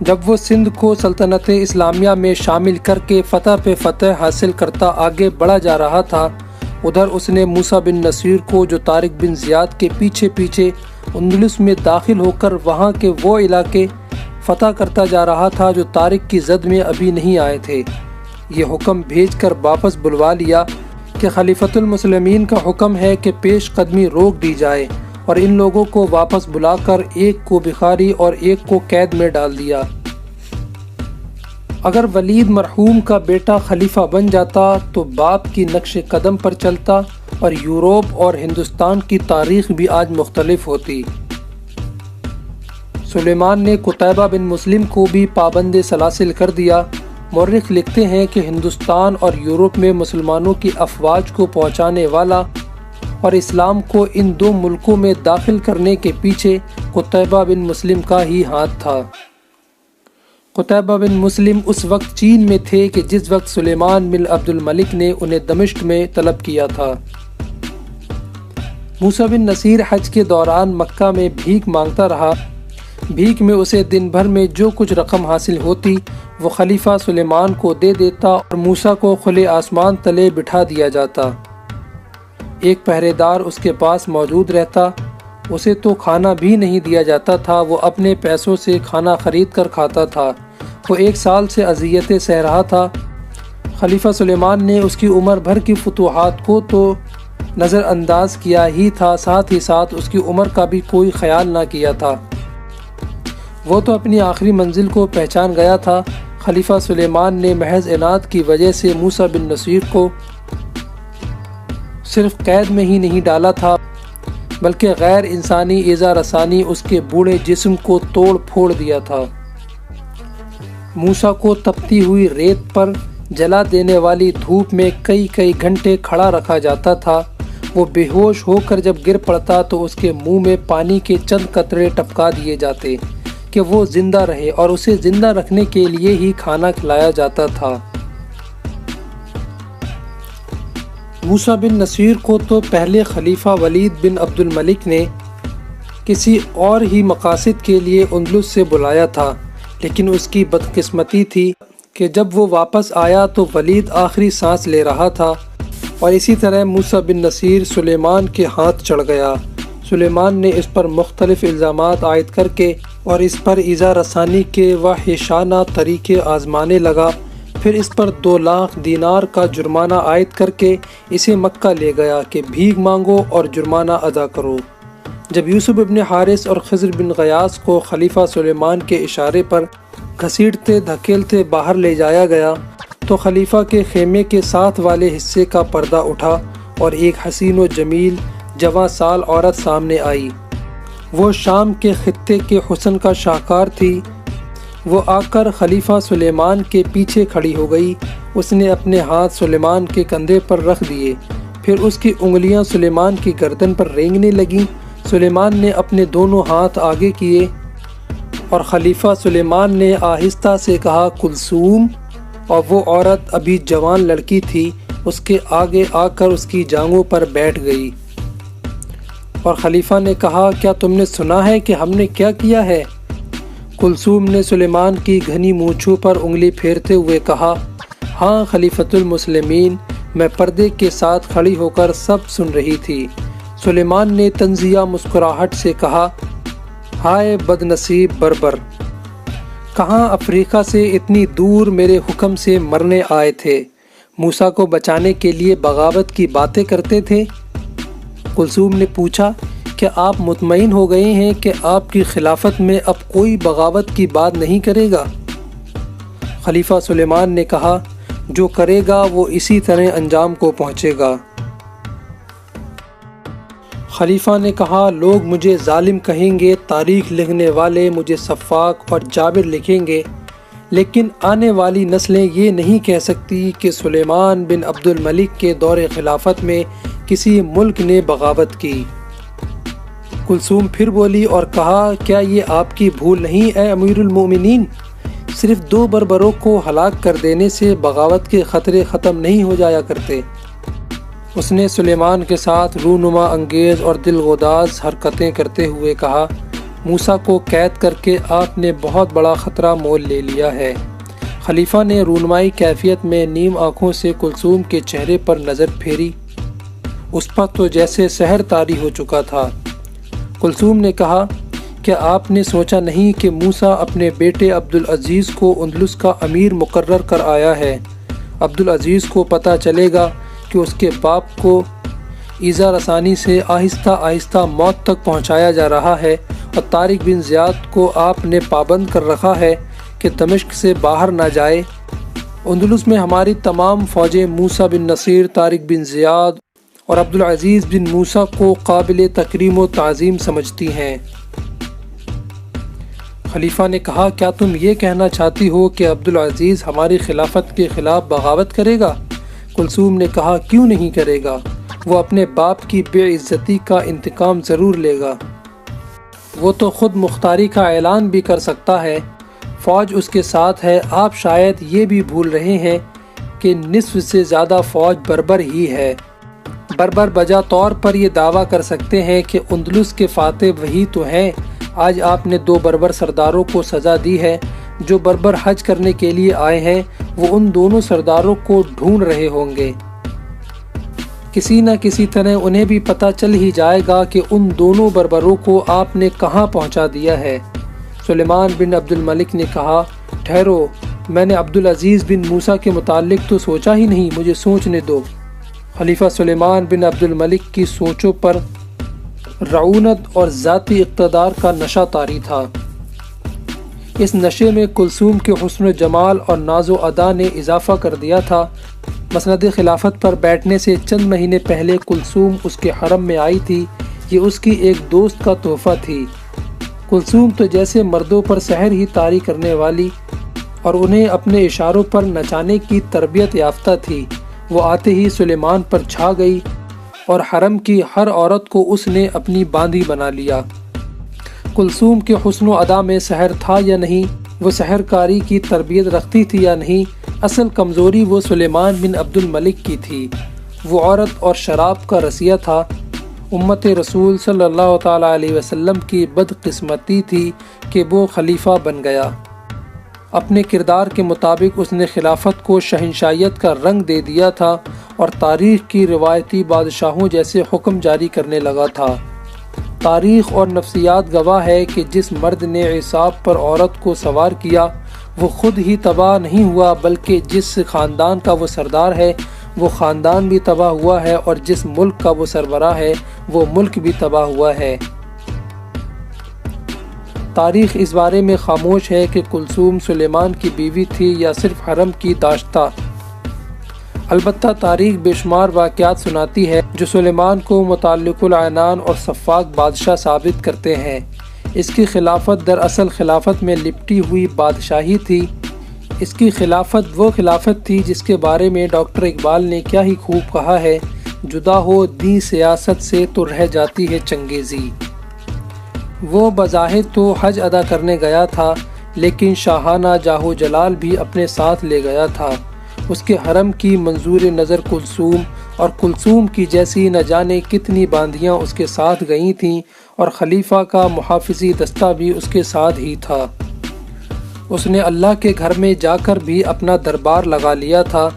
جب وہ سندھ کو سلطنت اسلامیہ میں شامل کر کے فتح پہ فتح حاصل کرتا آگے بڑھا جا رہا تھا، ادھر اس نے موسیٰ بن نصیر کو، جو طارق بن زیاد کے پیچھے پیچھے اندلس میں داخل ہو کر وہاں کے وہ علاقے فتح کرتا جا رہا تھا جو طارق کی زد میں ابھی نہیں آئے تھے، یہ حکم بھیج کر واپس بلوا لیا کہ خلیفۃ المسلمین کا حکم ہے کہ پیش قدمی روک دی جائے، اور ان لوگوں کو واپس بلا کر ایک کو بخاری اور ایک کو قید میں ڈال دیا۔ اگر ولید مرحوم کا بیٹا خلیفہ بن جاتا تو باپ کی نقش قدم پر چلتا اور یورپ اور ہندوستان کی تاریخ بھی آج مختلف ہوتی۔ سلیمان نے قتیبہ بن مسلم کو بھی پابند سلاسل کر دیا۔ مورخ لکھتے ہیں کہ ہندوستان اور یورپ میں مسلمانوں کی افواج کو پہنچانے والا اور اسلام کو ان دو ملکوں میں داخل کرنے کے پیچھے قتیبہ بن مسلم کا ہی ہاتھ تھا۔ قتیبہ بن مسلم اس وقت چین میں تھے کہ جس وقت سلیمان بن عبد الملک نے انہیں دمشق میں طلب کیا تھا۔ موسیٰ بن نصیر حج کے دوران مکہ میں بھیک مانگتا رہا۔ بھیک میں اسے دن بھر میں جو کچھ رقم حاصل ہوتی وہ خلیفہ سلیمان کو دے دیتا اور موسیٰ کو کھلے آسمان تلے بٹھا دیا جاتا۔ ایک پہرے دار اس کے پاس موجود رہتا۔ اسے تو کھانا بھی نہیں دیا جاتا تھا، وہ اپنے پیسوں سے کھانا خرید کر کھاتا تھا۔ وہ 1 سال سے اذیتیں سہ رہا تھا۔ خلیفہ سلیمان نے اس کی عمر بھر کی فتوحات کو تو نظر انداز کیا ہی تھا، ساتھ ہی ساتھ اس کی عمر کا بھی کوئی خیال نہ کیا تھا۔ وہ تو اپنی آخری منزل کو پہچان گیا تھا۔ خلیفہ سلیمان نے محض عناد کی وجہ سے موسیٰ بن نصیر کو صرف قید میں ہی نہیں ڈالا تھا بلکہ غیر انسانی ایذا رسانی اس کے بوڑھے جسم کو توڑ پھوڑ دیا تھا۔ موسیٰ کو تپتی ہوئی ریت پر جلا دینے والی دھوپ میں کئی گھنٹے کھڑا رکھا جاتا تھا۔ وہ بے ہوش ہو کر جب گر پڑتا تو اس کے منہ میں پانی کے چند قطرے ٹپکا دیے جاتے کہ وہ زندہ رہے، اور اسے زندہ رکھنے کے لیے ہی کھانا کھلایا جاتا تھا۔ موسیٰ بن نصیر کو تو پہلے خلیفہ ولید بن عبد الملک نے کسی اور ہی مقاصد کے لیے اندلس سے بلایا تھا، لیکن اس کی بدقسمتی تھی کہ جب وہ واپس آیا تو ولید آخری سانس لے رہا تھا، اور اسی طرح موسیٰ بن نصیر سلیمان کے ہاتھ چڑھ گیا۔ سلیمان نے اس پر مختلف الزامات عائد کر کے اور اس پر ایذا رسانی کے وحشیانہ طریقے آزمانے لگا۔ پھر اس پر 2 لاکھ دینار کا جرمانہ عائد کر کے اسے مکہ لے گیا کہ بھیک مانگو اور جرمانہ ادا کرو۔ جب یوسف ابن حارث اور خضر بن غیاث کو خلیفہ سلیمان کے اشارے پر گھسیٹتے دھکیلتے باہر لے جایا گیا تو خلیفہ کے خیمے کے ساتھ والے حصے کا پردہ اٹھا اور ایک حسین و جمیل جواں سال عورت سامنے آئی۔ وہ شام کے خطے کے حسن کا شاہکار تھی۔ وہ آ کر خلیفہ سلیمان کے پیچھے کھڑی ہو گئی۔ اس نے اپنے ہاتھ سلیمان کے کندھے پر رکھ دیے، پھر اس کی انگلیاں سلیمان کی گردن پر رینگنے لگیں۔ سلیمان نے اپنے دونوں ہاتھ آگے کیے اور خلیفہ سلیمان نے آہستہ سے کہا کلثوم، اور وہ عورت ابھی جوان لڑکی تھی، اس کے آگے آ کر اس کی جانگوں پر بیٹھ گئی اور خلیفہ نے کہا کیا تم نے سنا ہے کہ ہم نے کیا کیا ہے؟ کلثوم نے سلیمان کی گھنی مونچھوں پر انگلی پھیرتے ہوئے کہا ہاں خلیفۃ المسلمین، میں پردے کے ساتھ کھڑی ہو کر سب سن رہی تھی۔ سلیمان نے طنزیہ مسکراہٹ سے کہا ہائے بد نصیب بربر، کہاں افریقہ سے اتنی دور میرے حکم سے مرنے آئے تھے، موسیٰ کو بچانے کے لیے بغاوت کی باتیں کرتے تھے۔ کلثوم نے پوچھا کیا آپ مطمئن ہو گئے ہیں کہ آپ کی خلافت میں اب کوئی بغاوت کی بات نہیں کرے گا؟ خلیفہ سلیمان نے کہا جو کرے گا وہ اسی طرح انجام کو پہنچے گا۔ خلیفہ نے کہا لوگ مجھے ظالم کہیں گے، تاریخ لکھنے والے مجھے سفاک اور جابر لکھیں گے، لیکن آنے والی نسلیں یہ نہیں کہہ سکتی کہ سلیمان بن عبد الملک کے دور خلافت میں کسی ملک نے بغاوت کی۔ کلثوم پھر بولی اور کہا کیا یہ آپ کی بھول نہیں اے امیر المومنین؟ صرف 2 بربروں کو ہلاک کر دینے سے بغاوت کے خطرے ختم نہیں ہو جایا کرتے۔ اس نے سلیمان کے ساتھ رونما انگیز اور دلگداز حرکتیں کرتے ہوئے کہا موسیٰ کو قید کر کے آپ نے بہت بڑا خطرہ مول لے لیا ہے۔ خلیفہ نے رونمائی کیفیت میں نیم آنکھوں سے کلثوم کے چہرے پر نظر پھیری، اس پر تو جیسے سحر طاری ہو چکا تھا۔ کلثوم نے کہا کیا آپ نے سوچا نہیں کہ موسیٰ اپنے بیٹے عبدالعزیز کو اندلس کا امیر مقرر کر آیا ہے؟ عبدالعزیز کو پتہ چلے گا کہ اس کے باپ کو ایذا رسانی سے آہستہ آہستہ موت تک پہنچایا جا رہا ہے، اور طارق بن زیاد کو آپ نے پابند کر رکھا ہے کہ دمشق سے باہر نہ جائے۔ اندلس میں ہماری تمام فوجیں موسیٰ بن نصیر، طارق بن زیاد اور عبدالعزیز بن موسیٰ کو قابل تکریم و تعظیم سمجھتی ہیں۔ خلیفہ نے کہا کیا تم یہ کہنا چاہتی ہو کہ عبدالعزیز ہماری خلافت کے خلاف بغاوت کرے گا؟ کلثوم نے کہا کیوں نہیں کرے گا، وہ اپنے باپ کی بے عزتی کا انتقام ضرور لے گا۔ وہ تو خود مختاری کا اعلان بھی کر سکتا ہے، فوج اس کے ساتھ ہے۔ آپ شاید یہ بھی بھول رہے ہیں کہ نصف سے زیادہ فوج بربر ہی ہے۔ بربر بجا طور پر یہ دعویٰ کر سکتے ہیں کہ اندلس کے فاتح وہی تو ہیں۔ آج آپ نے 2 بربر سرداروں کو سزا دی ہے جو بربر حج کرنے کے لیے آئے ہیں، وہ ان دونوں سرداروں کو ڈھونڈ رہے ہوں گے۔ کسی نہ کسی طرح انہیں بھی پتہ چل ہی جائے گا کہ ان دونوں بربروں کو آپ نے کہاں پہنچا دیا ہے۔ سلیمان بن عبد الملک نے کہا ٹھہرو، میں نے عبدالعزیز بن موسیٰ کے متعلق تو سوچا ہی نہیں، مجھے سوچنے دو۔ خلیفہ سلیمان بن عبد الملک کی سوچوں پر رعونت اور ذاتی اقتدار کا نشہ طاری تھا۔ اس نشے میں کلثوم کے حسن و جمال اور ناز و ادا نے اضافہ کر دیا تھا۔ مسند خلافت پر بیٹھنے سے چند مہینے پہلے کلثوم اس کے حرم میں آئی تھی، یہ اس کی ایک دوست کا تحفہ تھی۔ کلثوم تو جیسے مردوں پر سحر ہی طاری کرنے والی اور انہیں اپنے اشاروں پر نچانے کی تربیت یافتہ تھی۔ وہ آتے ہی سلیمان پر چھا گئی اور حرم کی ہر عورت کو اس نے اپنی باندھی بنا لیا۔ کلثوم کے حسن و ادا میں سحر تھا یا نہیں، وہ سحر کاری کی تربیت رکھتی تھی یا نہیں، اصل کمزوری وہ سلیمان بن عبد الملک کی تھی۔ وہ عورت اور شراب کا رسیہ تھا۔ امت رسول صلی اللہ تعالیٰ علیہ وسلم کی بدقسمتی تھی کہ وہ خلیفہ بن گیا۔ اپنے کردار کے مطابق اس نے خلافت کو شہنشائیت کا رنگ دے دیا تھا اور تاریخ کی روایتی بادشاہوں جیسے حکم جاری کرنے لگا تھا۔ تاریخ اور نفسیات گواہ ہے کہ جس مرد نے عصاب پر عورت کو سوار کیا وہ خود ہی تباہ نہیں ہوا، بلکہ جس خاندان کا وہ سردار ہے وہ خاندان بھی تباہ ہوا ہے، اور جس ملک کا وہ سربراہ ہے وہ ملک بھی تباہ ہوا ہے۔ تاریخ اس بارے میں خاموش ہے کہ کلثوم سلیمان کی بیوی تھی یا صرف حرم کی داشتہ۔ البتہ تاریخ بے شمار واقعات سناتی ہے جو سلیمان کو متعلق العنان اور سفاک بادشاہ ثابت کرتے ہیں۔ اس کی خلافت دراصل خلافت میں لپٹی ہوئی بادشاہی تھی۔ اس کی خلافت وہ خلافت تھی جس کے بارے میں ڈاکٹر اقبال نے کیا ہی خوب کہا ہے، جدا ہو دی سیاست سے تو رہ جاتی ہے چنگیزی۔ وہ بظاہر تو حج ادا کرنے گیا تھا، لیکن شاہانہ جاہ و جلال بھی اپنے ساتھ لے گیا تھا۔ اس کے حرم کی منظور نظر کلثوم اور کلثوم کی جیسی نہ جانے کتنی باندیاں اس کے ساتھ گئی تھیں، اور خلیفہ کا محافظی دستہ بھی اس کے ساتھ ہی تھا۔ اس نے اللہ کے گھر میں جا کر بھی اپنا دربار لگا لیا تھا۔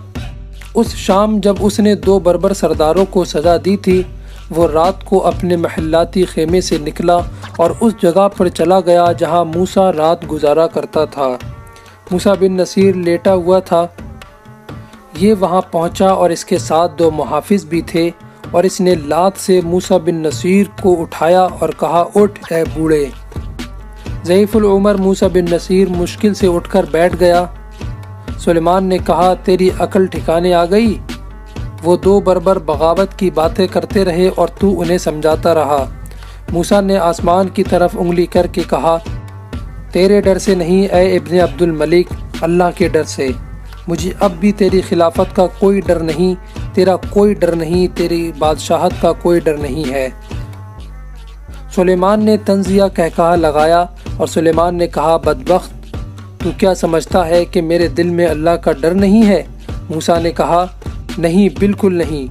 اس شام جب اس نے 2 بربر سرداروں کو سزا دی تھی، وہ رات کو اپنے محلاتی خیمے سے نکلا اور اس جگہ پر چلا گیا جہاں موسیٰ رات گزارا کرتا تھا۔ موسیٰ بن نصیر لیٹا ہوا تھا۔ یہ وہاں پہنچا اور اس کے ساتھ 2 محافظ بھی تھے، اور اس نے لات سے موسیٰ بن نصیر کو اٹھایا اور کہا، اٹھ اے بوڑھے۔ ضعیف العمر موسیٰ بن نصیر مشکل سے اٹھ کر بیٹھ گیا۔ سلیمان نے کہا، تیری عقل ٹھکانے آ گئی؟ وہ 2 بربر بغاوت کی باتیں کرتے رہے اور تو انہیں سمجھاتا رہا۔ موسیٰ نے آسمان کی طرف انگلی کر کے کہا، تیرے ڈر سے نہیں اے ابن عبد الملک، اللہ کے ڈر سے۔ مجھے اب بھی تیری خلافت کا کوئی ڈر نہیں، تیرا کوئی ڈر نہیں، تیری بادشاہت کا کوئی ڈر نہیں ہے۔ سلیمان نے طنزیہ کہکہا لگایا، اور سلیمان نے کہا، بدبخت، تو کیا سمجھتا ہے کہ میرے دل میں اللہ کا ڈر نہیں ہے؟ موسیٰ نے کہا، نہیں، بالکل نہیں،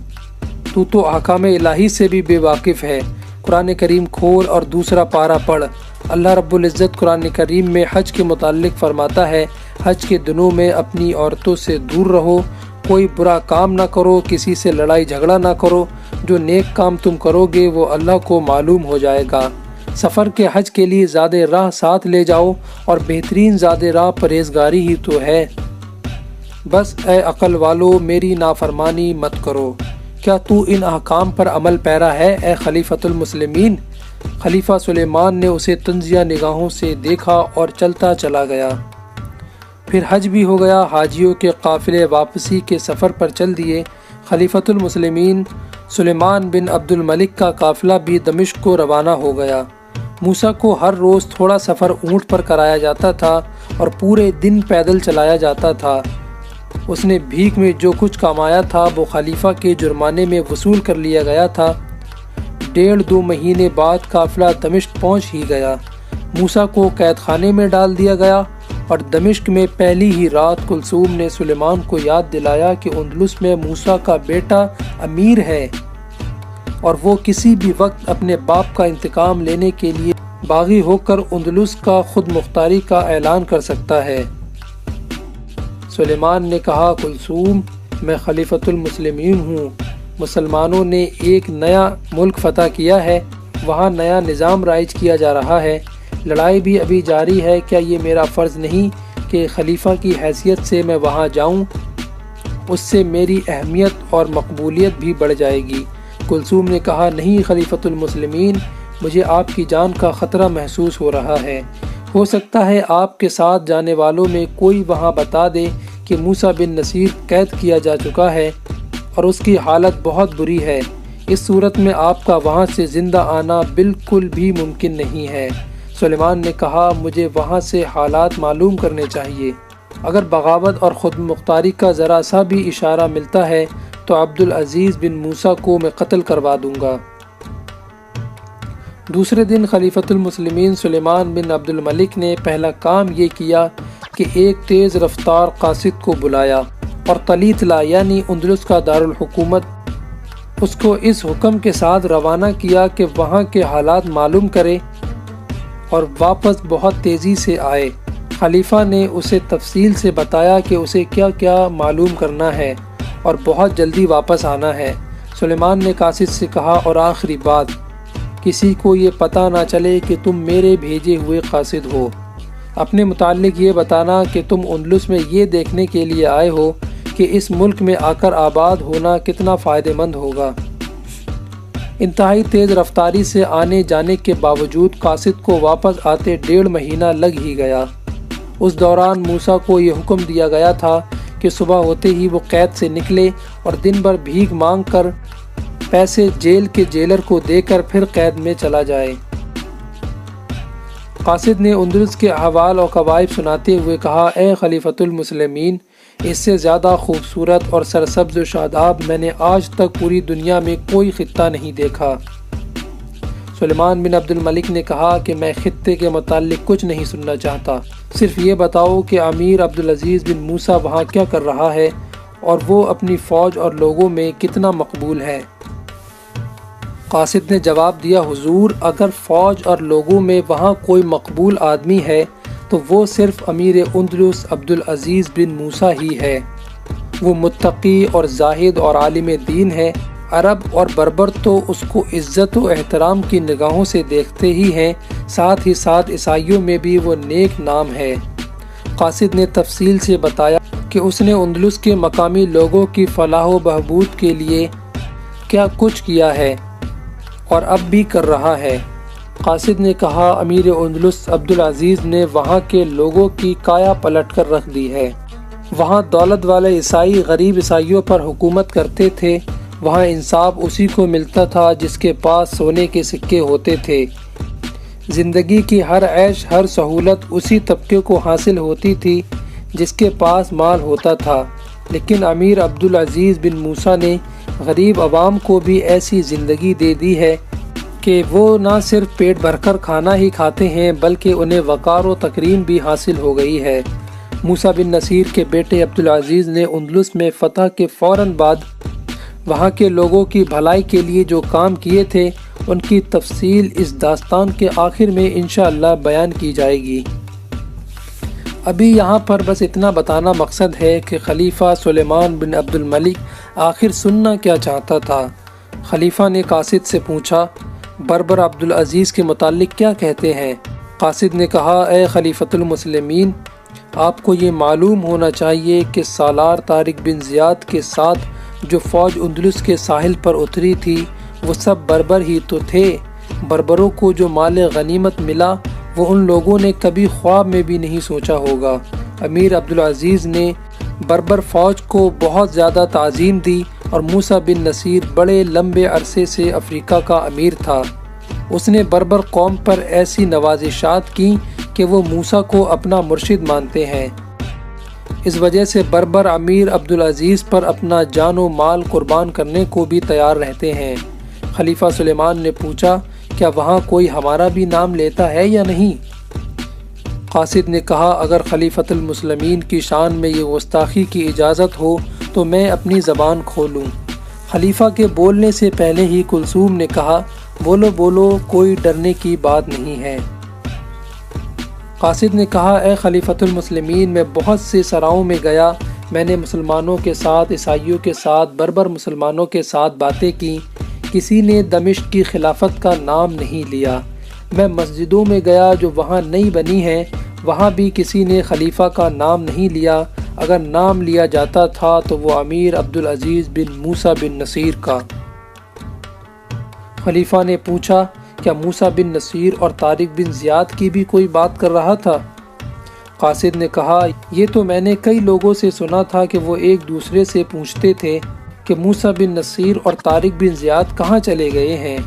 تو احکام الہی سے بھی بے واقف ہے۔ قرآن کریم کھول اور دوسرا پارہ پڑھ۔ اللہ رب العزت قرآن کریم میں حج کے متعلق فرماتا ہے، حج کے دنوں میں اپنی عورتوں سے دور رہو، کوئی برا کام نہ کرو، کسی سے لڑائی جھگڑا نہ کرو، جو نیک کام تم کرو گے وہ اللہ کو معلوم ہو جائے گا۔ سفر کے حج کے لیے زیادہ راہ ساتھ لے جاؤ، اور بہترین زیادہ راہ پرہیزگاری ہی تو ہے۔ بس اے عقل والو، میری نافرمانی مت کرو۔ کیا تو ان احکام پر عمل پیرا ہے اے خلیفۃ المسلمین؟ خلیفہ سلیمان نے اسے طنزیہ نگاہوں سے دیکھا اور چلتا چلا گیا۔ پھر حج بھی ہو گیا، حاجیوں کے قافلے واپسی کے سفر پر چل دیے۔ خلیفۃ المسلمین سلیمان بن عبد الملک کا قافلہ بھی دمشق کو روانہ ہو گیا۔ موسیٰ کو ہر روز تھوڑا سفر اونٹ پر کرایا جاتا تھا اور پورے دن پیدل چلایا جاتا تھا۔ اس نے بھیک میں جو کچھ کمایا تھا وہ خلیفہ کے جرمانے میں وصول کر لیا گیا تھا۔ 1.5-2 مہینے بعد قافلہ دمشق پہنچ ہی گیا۔ موسیٰ کو قید خانے میں ڈال دیا گیا، اور دمشق میں پہلی ہی رات کلثوم نے سلیمان کو یاد دلایا کہ اندلس میں موسیٰ کا بیٹا امیر ہے، اور وہ کسی بھی وقت اپنے باپ کا انتقام لینے کے لیے باغی ہو کر اندلس کا خود مختاری کا اعلان کر سکتا ہے۔ سلیمان نے کہا، کلثوم، میں خلیفۃ المسلمین ہوں۔ مسلمانوں نے ایک نیا ملک فتح کیا ہے، وہاں نیا نظام رائج کیا جا رہا ہے، لڑائی بھی ابھی جاری ہے۔ کیا یہ میرا فرض نہیں کہ خلیفہ کی حیثیت سے میں وہاں جاؤں؟ اس سے میری اہمیت اور مقبولیت بھی بڑھ جائے گی۔ کلثوم نے کہا، نہیں خلیفۃ المسلمین، مجھے آپ کی جان کا خطرہ محسوس ہو رہا ہے۔ ہو سکتا ہے آپ کے ساتھ جانے والوں میں کوئی وہاں بتا دے کہ موسیٰ بن نصیر قید کیا جا چکا ہے اور اس کی حالت بہت بری ہے۔ اس صورت میں آپ کا وہاں سے زندہ آنا بالکل بھی ممکن نہیں ہے۔ سلیمان نے کہا، مجھے وہاں سے حالات معلوم کرنے چاہیے۔ اگر بغاوت اور خود مختاری کا ذرا سا بھی اشارہ ملتا ہے تو عبدالعزیز بن موسیٰ کو میں قتل کروا دوں گا۔ دوسرے دن خلیفۃ المسلمین سلیمان بن عبد الملک نے پہلا کام یہ کیا کہ ایک تیز رفتار قاصد کو بلایا اور طلیطلہ یعنی اندلس کا دارالحکومت اس کو اس حکم کے ساتھ روانہ کیا کہ وہاں کے حالات معلوم کرے اور واپس بہت تیزی سے آئے۔ خلیفہ نے اسے تفصیل سے بتایا کہ اسے کیا کیا معلوم کرنا ہے اور بہت جلدی واپس آنا ہے۔ سلیمان نے قاصد سے کہا، اور آخری بات کسی کو یہ پتہ نہ چلے کہ تم میرے بھیجے ہوئے قاصد ہو۔ اپنے متعلق یہ بتانا کہ تم اندلس میں یہ دیکھنے کے لیے آئے ہو کہ اس ملک میں آ کر آباد ہونا کتنا فائدہ مند ہوگا۔ انتہائی تیز رفتاری سے آنے جانے کے باوجود قاصد کو واپس آتے 1.5 مہینہ لگ ہی گیا۔ اس دوران موسیٰ کو یہ حکم دیا گیا تھا کہ صبح ہوتے ہی وہ قید سے نکلے اور دن بھر بھیک مانگ کر پیسے جیل کے جیلر کو دے کر پھر قید میں چلا جائے۔ قاصد نے اندلس کے احوال اور قبائل سناتے ہوئے کہا، اے خلیفۃ المسلمین، اس سے زیادہ خوبصورت اور سرسبز و شاداب میں نے آج تک پوری دنیا میں کوئی خطہ نہیں دیکھا۔ سلیمان بن عبد الملک نے کہا کہ میں خطے کے متعلق کچھ نہیں سننا چاہتا، صرف یہ بتاؤ کہ امیر عبدالعزیز بن موسیٰ وہاں کیا کر رہا ہے اور وہ اپنی فوج اور لوگوں میں کتنا مقبول ہے۔ قاصد نے جواب دیا، حضور، اگر فوج اور لوگوں میں وہاں کوئی مقبول آدمی ہے تو وہ صرف امیر اندلس عبدالعزیز بن موسیٰ ہی ہے۔ وہ متقی اور زاہد اور عالم دین ہے۔ عرب اور بربر تو اس کو عزت و احترام کی نگاہوں سے دیکھتے ہی ہیں، ساتھ ہی ساتھ عیسائیوں میں بھی وہ نیک نام ہے۔ قاصد نے تفصیل سے بتایا کہ اس نے اندلس کے مقامی لوگوں کی فلاح و بہبود کے لیے کیا کچھ کیا ہے اور اب بھی کر رہا ہے۔ قاصد نے کہا، امیر اندلس عبدالعزیز نے وہاں کے لوگوں کی کایا پلٹ کر رکھ دی ہے۔ وہاں دولت والے عیسائی غریب عیسائیوں پر حکومت کرتے تھے، وہاں انصاف اسی کو ملتا تھا جس کے پاس سونے کے سکے ہوتے تھے۔ زندگی کی ہر عیش ہر سہولت اسی طبقے کو حاصل ہوتی تھی جس کے پاس مال ہوتا تھا، لیکن امیر عبدالعزیز بن موسیٰ نے غریب عوام کو بھی ایسی زندگی دے دی ہے کہ وہ نہ صرف پیٹ بھر کر کھانا ہی کھاتے ہیں بلکہ انہیں وقار و تکریم بھی حاصل ہو گئی ہے۔ موسیٰ بن نصیر کے بیٹے عبدالعزیز نے اندلس میں فتح کے فوراً بعد وہاں کے لوگوں کی بھلائی کے لیے جو کام کیے تھے ان کی تفصیل اس داستان کے آخر میں انشاءاللہ بیان کی جائے گی۔ ابھی یہاں پر بس اتنا بتانا مقصد ہے کہ خلیفہ سلیمان بن عبد الملک آخر سننا کیا چاہتا تھا۔ خلیفہ نے قاصد سے پوچھا، بربر عبدالعزیز کے متعلق کیا کہتے ہیں؟ قاصد نے کہا، اے خلیفۃ المسلمین، آپ کو یہ معلوم ہونا چاہیے کہ سالار طارق بن زیاد کے ساتھ جو فوج اندلس کے ساحل پر اتری تھی وہ سب بربر ہی تو تھے۔ بربروں کو جو مال غنیمت ملا وہ ان لوگوں نے کبھی خواب میں بھی نہیں سوچا ہوگا۔ امیر عبدالعزیز نے بربر فوج کو بہت زیادہ تعظیم دی اور موسیٰ بن نصیر بڑے لمبے عرصے سے افریقہ کا امیر تھا۔ اس نے بربر قوم پر ایسی نوازشات کی کہ وہ موسیٰ کو اپنا مرشد مانتے ہیں۔ اس وجہ سے بربر امیر عبدالعزیز پر اپنا جان و مال قربان کرنے کو بھی تیار رہتے ہیں۔ خلیفہ سلیمان نے پوچھا، کیا وہاں کوئی ہمارا بھی نام لیتا ہے یا نہیں؟ قاصد نے کہا، اگر خلیفۃ المسلمین کی شان میں یہ گستاخی کی اجازت ہو تو میں اپنی زبان کھولوں۔ خلیفہ کے بولنے سے پہلے ہی کلثوم نے کہا، بولو بولو، کوئی ڈرنے کی بات نہیں ہے۔ قاصد نے کہا، اے خلیفۃ المسلمین، میں بہت سے سراؤں میں گیا، میں نے مسلمانوں کے ساتھ، عیسائیوں کے ساتھ، بربر مسلمانوں کے ساتھ باتیں کی، کسی نے دمشق کی خلافت کا نام نہیں لیا۔ میں مسجدوں میں گیا جو وہاں نئی بنی ہیں، وہاں بھی کسی نے خلیفہ کا نام نہیں لیا، اگر نام لیا جاتا تھا تو وہ امیر عبدالعزیز بن موسیٰ بن نصیر کا۔ خلیفہ نے پوچھا، کیا موسیٰ بن نصیر اور طارق بن زیاد کی بھی کوئی بات کر رہا تھا؟ قاصد نے کہا، یہ تو میں نے کئی لوگوں سے سنا تھا کہ وہ ایک دوسرے سے پوچھتے تھے کہ موسیٰ بن نصیر اور طارق بن زیاد کہاں چلے گئے ہیں۔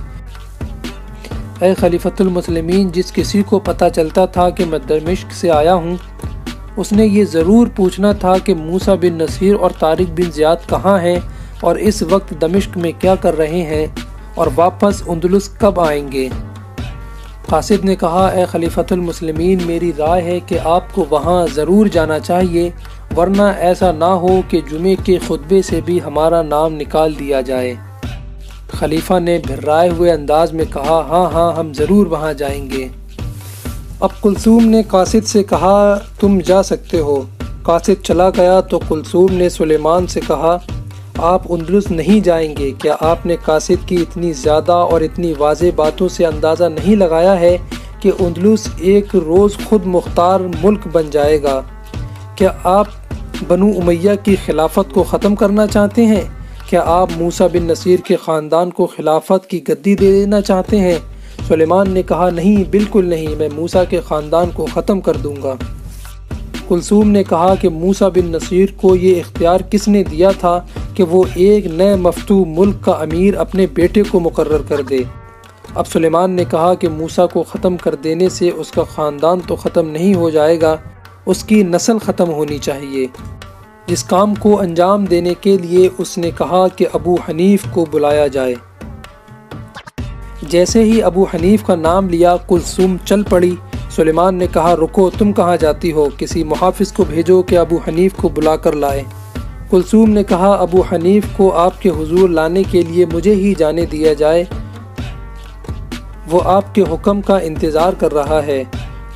اے خلیفۃ المسلمین، جس کسی کو پتہ چلتا تھا کہ میں دمشق سے آیا ہوں، اس نے یہ ضرور پوچھنا تھا کہ موسیٰ بن نصیر اور طارق بن زیاد کہاں ہیں اور اس وقت دمشق میں کیا کر رہے ہیں اور واپس اندلس کب آئیں گے۔ قاصد نے کہا، اے خلیفۃ المسلمین، میری رائے ہے کہ آپ کو وہاں ضرور جانا چاہیے، ورنہ ایسا نہ ہو کہ جمعے کے خطبے سے بھی ہمارا نام نکال دیا جائے۔ خلیفہ نے بھرائے ہوئے انداز میں کہا، ہاں ہاں، ہم ضرور وہاں جائیں گے۔ اب کلثوم نے قاصد سے کہا، تم جا سکتے ہو۔ قاصد چلا گیا تو کلثوم نے سلیمان سے کہا، آپ اندلس نہیں جائیں گے؟ کیا آپ نے قاصد کی اتنی زیادہ اور اتنی واضح باتوں سے اندازہ نہیں لگایا ہے کہ اندلس ایک روز خود مختار ملک بن جائے گا؟ کیا آپ بنو امیہ کی خلافت کو ختم کرنا چاہتے ہیں؟ کیا آپ موسیٰ بن نصیر کے خاندان کو خلافت کی گدی دے دینا چاہتے ہیں؟ سلیمان نے کہا نہیں، بالکل نہیں، میں موسیٰ کے خاندان کو ختم کر دوں گا۔ کلثوم نے کہا کہ موسیٰ بن نصیر کو یہ اختیار کس نے دیا تھا کہ وہ ایک نئے مفتوح ملک کا امیر اپنے بیٹے کو مقرر کر دے؟ اب سلیمان نے کہا کہ موسیٰ کو ختم کر دینے سے اس کا خاندان تو ختم نہیں ہو جائے گا، اس کی نسل ختم ہونی چاہیے۔ جس کام کو انجام دینے کے لیے اس نے کہا کہ ابو حنیف کو بلایا جائے۔ جیسے ہی ابو حنیف کا نام لیا، کلثوم چل پڑی۔ سلیمان نے کہا رکو، تم کہاں جاتی ہو؟ کسی محافظ کو بھیجو کہ ابو حنیف کو بلا کر لائے۔ کلثوم نے کہا ابو حنیف کو آپ کے حضور لانے کے لیے مجھے ہی جانے دیا جائے، وہ آپ کے حکم کا انتظار کر رہا ہے۔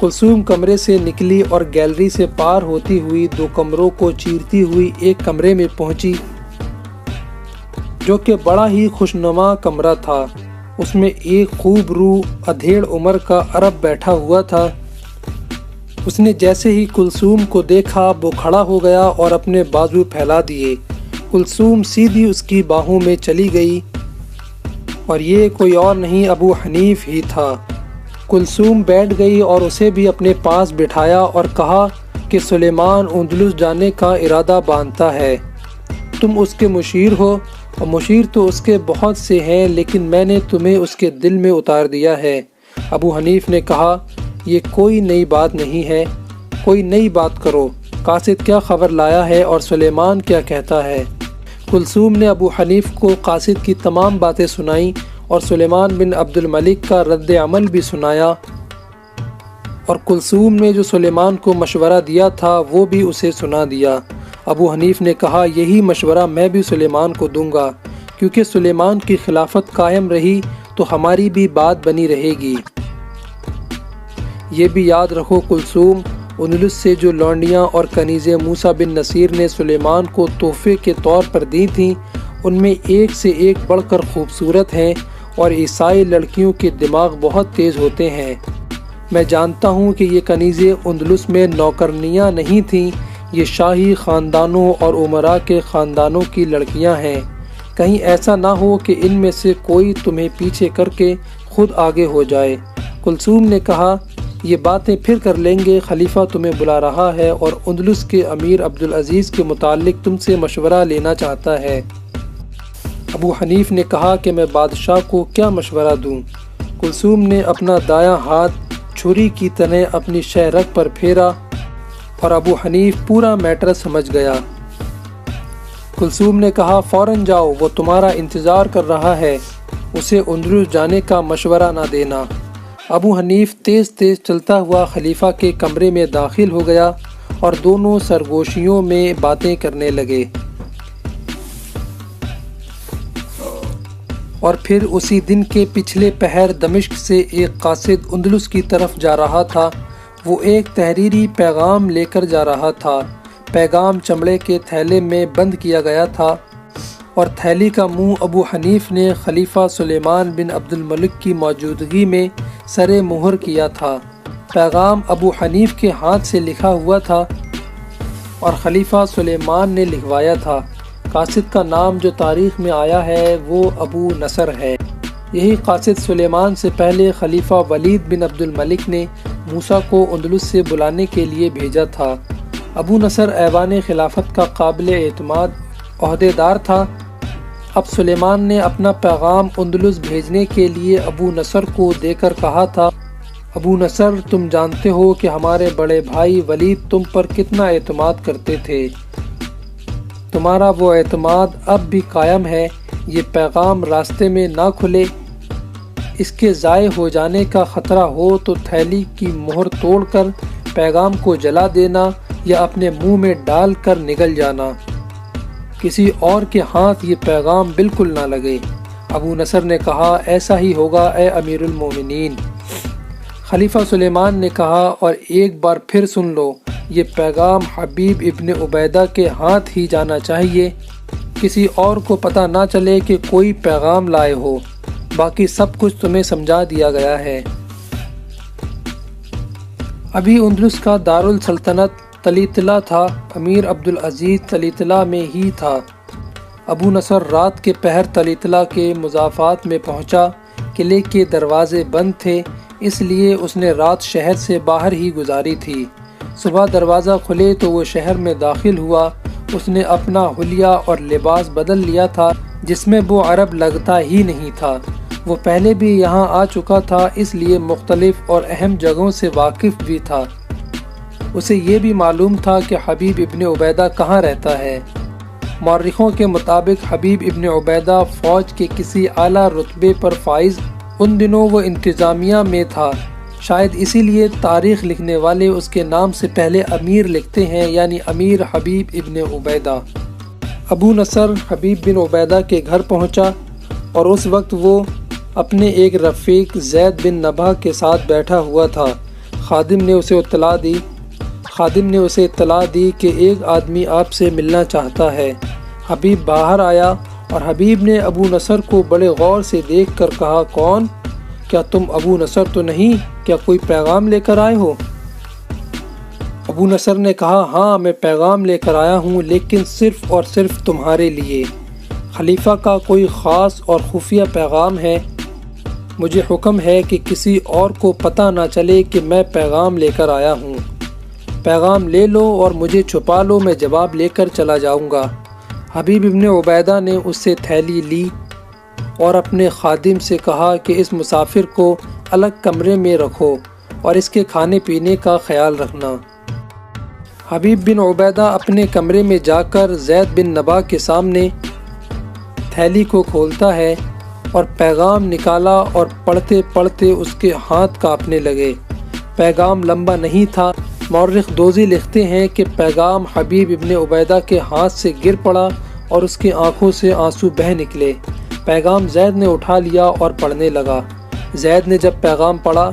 کلثوم کمرے سے نکلی اور گیلری سے پار ہوتی ہوئی 2 کمروں کو چیرتی ہوئی ایک کمرے میں پہنچی جو کہ بڑا ہی خوشنما کمرہ تھا۔ اس میں ایک خوب روح ادھیڑ عمر کا عرب بیٹھا ہوا تھا۔ اس نے جیسے ہی کلثوم کو دیکھا وہ کھڑا ہو گیا اور اپنے بازو پھیلا دیے۔ کلثوم سیدھی اس کی باہوں میں چلی گئی اور یہ کوئی اور نہیں ابو حنیف ہی تھا۔ کلثوم بیٹھ گئی اور اسے بھی اپنے پاس بٹھایا اور کہا کہ سلیمان اندلس جانے کا ارادہ باندھتا ہے، تم اس کے مشیر ہو، اور مشیر تو اس کے بہت سے ہیں، لیکن میں نے تمہیں اس کے دل میں اتار دیا ہے۔ ابو حنیف نے کہا یہ کوئی نئی بات نہیں ہے، کوئی نئی بات کرو، قاصد کیا خبر لایا ہے اور سلیمان کیا کہتا ہے؟ کلثوم نے ابو حنیف کو قاصد کی تمام باتیں سنائیں اور سلیمان بن عبد الملک کا رد عمل بھی سنایا، اور کلثوم نے جو سلیمان کو مشورہ دیا تھا وہ بھی اسے سنا دیا۔ ابو حنیف نے کہا یہی مشورہ میں بھی سلیمان کو دوں گا، کیونکہ سلیمان کی خلافت قائم رہی تو ہماری بھی بات بنی رہے گی۔ یہ بھی یاد رکھو کلثوم، اندلس سے جو لونڈیاں اور کنیزیں موسیٰ بن نصیر نے سلیمان کو تحفے کے طور پر دی تھیں، ان میں ایک سے ایک بڑھ کر خوبصورت ہیں، اور عیسائی لڑکیوں کے دماغ بہت تیز ہوتے ہیں۔ میں جانتا ہوں کہ یہ کنیزیں اندلس میں نوکرنیاں نہیں تھیں، یہ شاہی خاندانوں اور امراء کے خاندانوں کی لڑکیاں ہیں۔ کہیں ایسا نہ ہو کہ ان میں سے کوئی تمہیں پیچھے کر کے خود آگے ہو جائے۔ کلثوم نے کہا یہ باتیں پھر کر لیں گے، خلیفہ تمہیں بلا رہا ہے اور اندلس کے امیر عبدالعزیز کے متعلق تم سے مشورہ لینا چاہتا ہے۔ ابو حنیف نے کہا کہ میں بادشاہ کو کیا مشورہ دوں؟ کلثوم نے اپنا دایاں ہاتھ چھری کی طرح اپنی شہ رگ پر پھیرا اور ابو حنیف پورا میٹر سمجھ گیا۔ کلثوم نے کہا فوراً جاؤ، وہ تمہارا انتظار کر رہا ہے، اسے اندلس جانے کا مشورہ نہ دینا۔ ابو حنیف تیز تیز چلتا ہوا خلیفہ کے کمرے میں داخل ہو گیا اور دونوں سرگوشیوں میں باتیں کرنے لگے، اور پھر اسی دن کے پچھلے پہر دمشق سے ایک قاصد اندلس کی طرف جا رہا تھا۔ وہ ایک تحریری پیغام لے کر جا رہا تھا۔ پیغام چمڑے کے تھیلے میں بند کیا گیا تھا اور تھیلی کا منہ ابو حنیف نے خلیفہ سلیمان بن عبد الملک کی موجودگی میں سرے مہر کیا تھا۔ پیغام ابو حنیف کے ہاتھ سے لکھا ہوا تھا اور خلیفہ سلیمان نے لکھوایا تھا۔ قاصد کا نام جو تاریخ میں آیا ہے وہ ابو نصر ہے۔ یہی قاصد سلیمان سے پہلے خلیفہ ولید بن عبد الملک نے موسیٰ کو اندلس سے بلانے کے لیے بھیجا تھا۔ ابو نصر ایوان خلافت کا قابل اعتماد عہدے دار تھا۔ اب سلیمان نے اپنا پیغام اندلس بھیجنے کے لیے ابو نصر کو دے کر کہا تھا ابو نصر، تم جانتے ہو کہ ہمارے بڑے بھائی ولید تم پر کتنا اعتماد کرتے تھے، تمہارا وہ اعتماد اب بھی قائم ہے۔ یہ پیغام راستے میں نہ کھلے، اس کے ضائع ہو جانے کا خطرہ ہو تو تھیلی کی مہر توڑ کر پیغام کو جلا دینا یا اپنے منہ میں ڈال کر نگل جانا، کسی اور کے ہاتھ یہ پیغام بالکل نہ لگے۔ ابو نصر نے کہا ایسا ہی ہوگا اے امیر المومنین۔ خلیفہ سلیمان نے کہا اور ایک بار پھر سن لو، یہ پیغام حبیب ابن عبیدہ کے ہاتھ ہی جانا چاہیے۔ کسی اور کو پتہ نہ چلے کہ کوئی پیغام لائے ہو، باقی سب کچھ تمہیں سمجھا دیا گیا ہے۔ ابھی اندلس کا دارالسلطنت طلیطلہ تھا، امیر عبدالعزیز طلیطلہ میں ہی تھا۔ ابو نصر رات کے پہر طلیطلہ کے مضافات میں پہنچا۔ قلعے کے دروازے بند تھے، اس لیے اس نے رات شہر سے باہر ہی گزاری تھی۔ صبح دروازہ کھلے تو وہ شہر میں داخل ہوا۔ اس نے اپنا حلیہ اور لباس بدل لیا تھا جس میں وہ عرب لگتا ہی نہیں تھا۔ وہ پہلے بھی یہاں آ چکا تھا، اس لیے مختلف اور اہم جگہوں سے واقف بھی تھا۔ اسے یہ بھی معلوم تھا کہ حبیب ابن عبیدہ کہاں رہتا ہے۔ مورخوں کے مطابق حبیب ابن عبیدہ فوج کے کسی اعلیٰ رتبے پر فائز، ان دنوں وہ انتظامیہ میں تھا۔ شاید اسی لیے تاریخ لکھنے والے اس کے نام سے پہلے امیر لکھتے ہیں، یعنی امیر حبیب ابن عبیدہ۔ ابو نصر حبیب بن عبیدہ کے گھر پہنچا اور اس وقت وہ اپنے ایک رفیق زید بن نبہ کے ساتھ بیٹھا ہوا تھا۔ خادم نے اسے اطلاع دی کہ ایک آدمی آپ سے ملنا چاہتا ہے۔ حبیب باہر آیا اور حبیب نے ابو نصر کو بڑے غور سے دیکھ کر کہا، کون؟ کیا تم ابو نصر تو نہیں؟ کیا کوئی پیغام لے کر آئے ہو؟ ابو نصر نے کہا، ہاں میں پیغام لے کر آیا ہوں، لیکن صرف اور صرف تمہارے لیے۔ خلیفہ کا کوئی خاص اور خفیہ پیغام ہے۔ مجھے حکم ہے کہ کسی اور کو پتہ نہ چلے کہ میں پیغام لے کر آیا ہوں۔ پیغام لے لو اور مجھے چھپا لو، میں جواب لے کر چلا جاؤں گا۔ حبیب ابن عبیدہ نے اس سے تھیلی لی اور اپنے خادم سے کہا کہ اس مسافر کو الگ کمرے میں رکھو اور اس کے کھانے پینے کا خیال رکھنا۔ حبیب بن عبیدہ اپنے کمرے میں جا کر زید بن نبہ کے سامنے تھیلی کو کھولتا ہے اور پیغام نکالا اور پڑھتے پڑھتے اس کے ہاتھ کانپنے لگے۔ پیغام لمبا نہیں تھا۔ مورخ دوزی لکھتے ہیں کہ پیغام حبیب ابن عبیدہ کے ہاتھ سے گر پڑا اور اس کی آنکھوں سے آنسو بہہ نکلے۔ پیغام زید نے اٹھا لیا اور پڑھنے لگا۔ زید نے جب پیغام پڑھا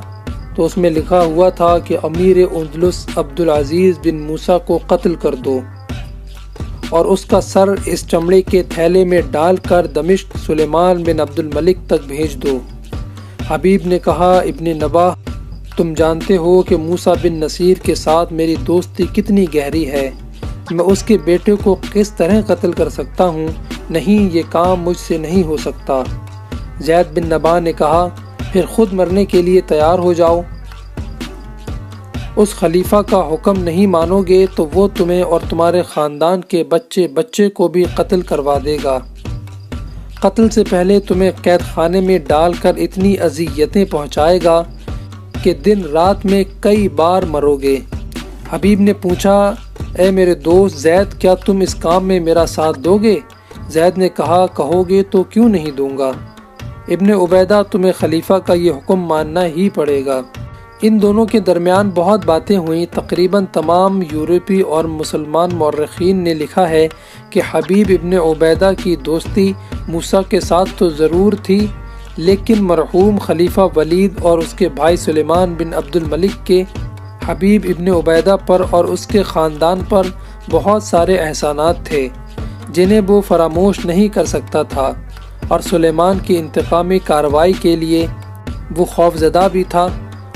تو اس میں لکھا ہوا تھا کہ امیر اندلس عبدالعزیز بن موسیٰ کو قتل کر دو اور اس کا سر اس چمڑے کے تھیلے میں ڈال کر دمشق سلیمان بن عبد الملک تک بھیج دو۔ حبیب نے کہا، ابن نبہ، تم جانتے ہو کہ موسیٰ بن نصیر کے ساتھ میری دوستی کتنی گہری ہے۔ میں اس کے بیٹے کو کس طرح قتل کر سکتا ہوں؟ نہیں، یہ کام مجھ سے نہیں ہو سکتا۔ زید بن نبہ نے کہا، پھر خود مرنے کے لیے تیار ہو جاؤ۔ اس خلیفہ کا حکم نہیں مانو گے تو وہ تمہیں اور تمہارے خاندان کے بچے بچے کو بھی قتل کروا دے گا۔ قتل سے پہلے تمہیں قید خانے میں ڈال کر اتنی اذیتیں پہنچائے گا کہ دن رات میں کئی بار مرو گے۔ حبیب نے پوچھا، اے میرے دوست زید، کیا تم اس کام میں میرا ساتھ دو گے؟ زید نے کہا، کہو گے تو کیوں نہیں دوں گا۔ ابن عبیدہ، تمہیں خلیفہ کا یہ حکم ماننا ہی پڑے گا۔ ان دونوں کے درمیان بہت باتیں ہوئیں۔ تقریباً تمام یورپی اور مسلمان مورخین نے لکھا ہے کہ حبیب ابن عبیدہ کی دوستی موسیٰ کے ساتھ تو ضرور تھی، لیکن مرحوم خلیفہ ولید اور اس کے بھائی سلیمان بن عبد الملک کے حبیب ابن عبیدہ پر اور اس کے خاندان پر بہت سارے احسانات تھے جنہیں وہ فراموش نہیں کر سکتا تھا، اور سلیمان کی انتقامی کارروائی کے لیے وہ خوفزدہ بھی تھا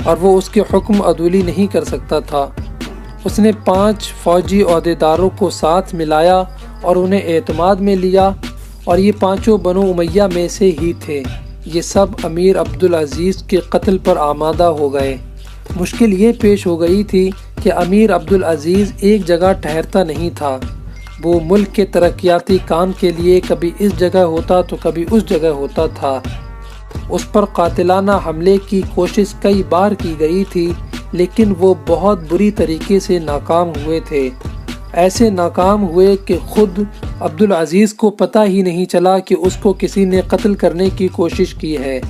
اور وہ اس کے حکم عدولی نہیں کر سکتا تھا۔ اس نے 5 فوجی عہدیداروں کو ساتھ ملایا اور انہیں اعتماد میں لیا، اور یہ 5 بنو امیہ میں سے ہی تھے۔ یہ سب امیر عبدالعزیز کے قتل پر آمادہ ہو گئے۔ مشکل یہ پیش ہو گئی تھی کہ امیر عبدالعزیز ایک جگہ ٹھہرتا نہیں تھا۔ وہ ملک کے ترقیاتی کام کے لیے کبھی اس جگہ ہوتا تو کبھی اس جگہ ہوتا تھا۔ اس پر قاتلانہ حملے کی کوشش کئی بار کی گئی تھی، لیکن وہ بہت بری طریقے سے ناکام ہوئے تھے۔ ایسے ناکام ہوئے کہ خود عبدالعزیز کو پتہ ہی نہیں چلا کہ اس کو کسی نے قتل کرنے کی کوشش کی ہے۔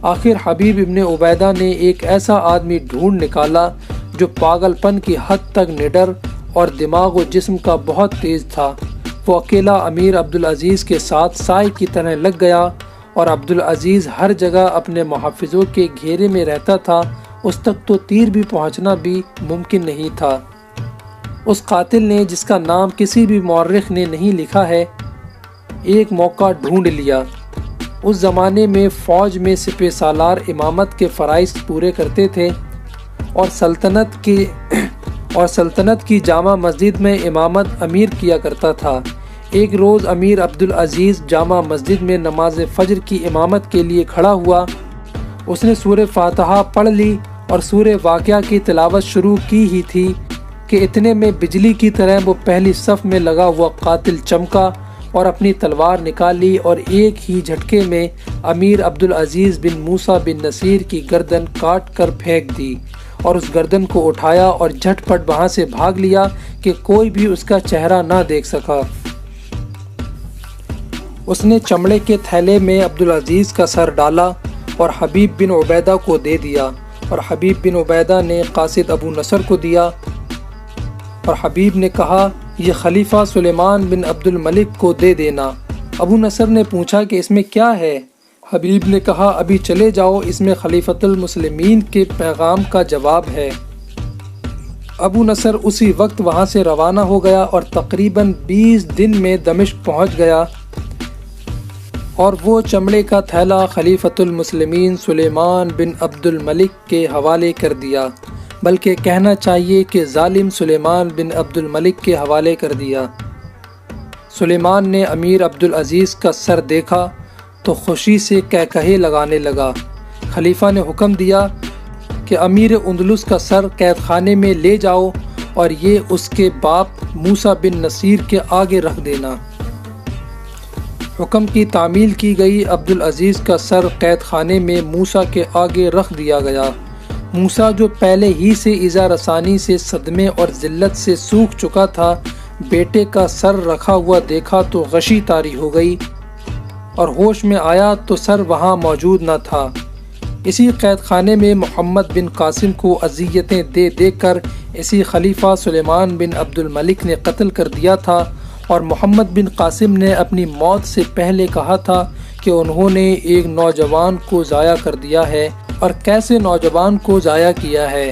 آخر حبیب ابن عبیدہ نے ایک ایسا آدمی ڈھونڈ نکالا جو پاگل پن کی حد تک نڈر اور دماغ و جسم کا بہت تیز تھا۔ وہ اکیلا امیر عبدالعزیز کے ساتھ سائے کی طرح لگ گیا، اور عبدالعزیز ہر جگہ اپنے محافظوں کے گھیرے میں رہتا تھا، اس تک تو تیر بھی پہنچنا بھی ممکن نہیں تھا۔ اس قاتل نے، جس کا نام کسی بھی مورخ نے نہیں لکھا ہے، ایک موقع ڈھونڈ لیا۔ اس زمانے میں فوج میں سپہ سالار امامت کے فرائض پورے کرتے تھے اور سلطنت کی جامع مسجد میں امامت امیر کیا کرتا تھا۔ ایک روز امیر عبدالعزیز جامع مسجد میں نماز فجر کی امامت کے لیے کھڑا ہوا۔ اس نے سورہ فاتحہ پڑھ لی اور سورہ واقعہ کی تلاوت شروع کی ہی تھی کہ اتنے میں بجلی کی طرح وہ پہلی صف میں لگا ہوا قاتل چمکا اور اپنی تلوار نکالی اور ایک ہی جھٹکے میں امیر عبدالعزیز بن موسیٰ بن نصیر کی گردن کاٹ کر پھینک دی اور اس گردن کو اٹھایا اور جھٹ پٹ وہاں سے بھاگ لیا کہ کوئی بھی اس کا چہرہ نہ دیکھ سکا۔ اس نے چمڑے کے تھیلے میں عبدالعزیز کا سر ڈالا اور حبیب بن عبیدہ کو دے دیا اور حبیب بن عبیدہ نے قاصد ابو نصر کو دیا اور حبیب نے کہا یہ خلیفہ سلیمان بن عبد الملک کو دے دینا۔ ابو نصر نے پوچھا کہ اس میں کیا ہے؟ حبیب نے کہا ابھی چلے جاؤ، اس میں خلیفۃ المسلمین کے پیغام کا جواب ہے۔ ابو نصر اسی وقت وہاں سے روانہ ہو گیا اور تقریباً 20 دن میں دمشق پہنچ گیا اور وہ چمڑے کا تھیلا خلیفۃ المسلمین سلیمان بن عبد الملک کے حوالے کر دیا، بلکہ کہنا چاہیے کہ ظالم سلیمان بن عبد الملک کے حوالے کر دیا۔ سلیمان نے امیر عبدالعزیز کا سر دیکھا تو خوشی سے کہکہے لگانے لگا۔ خلیفہ نے حکم دیا کہ امیر اندلس کا سر قید خانے میں لے جاؤ اور یہ اس کے باپ موسیٰ بن نصیر کے آگے رکھ دینا۔ حکم کی تعمیل کی گئی۔ عبدالعزیز کا سر قید خانے میں موسیٰ کے آگے رکھ دیا گیا۔ موسیٰ جو پہلے ہی سے ایذا رسانی سے صدمے اور ذلت سے سوکھ چکا تھا، بیٹے کا سر رکھا ہوا دیکھا تو غشی طاری ہو گئی اور ہوش میں آیا تو سر وہاں موجود نہ تھا۔ اسی قید خانے میں محمد بن قاسم کو اذیتیں دے دے کر اسی خلیفہ سلیمان بن عبد الملک نے قتل کر دیا تھا، اور محمد بن قاسم نے اپنی موت سے پہلے کہا تھا کہ انہوں نے ایک نوجوان کو ضائع کر دیا ہے، اور کیسے نوجوان کو ضائع کیا ہے۔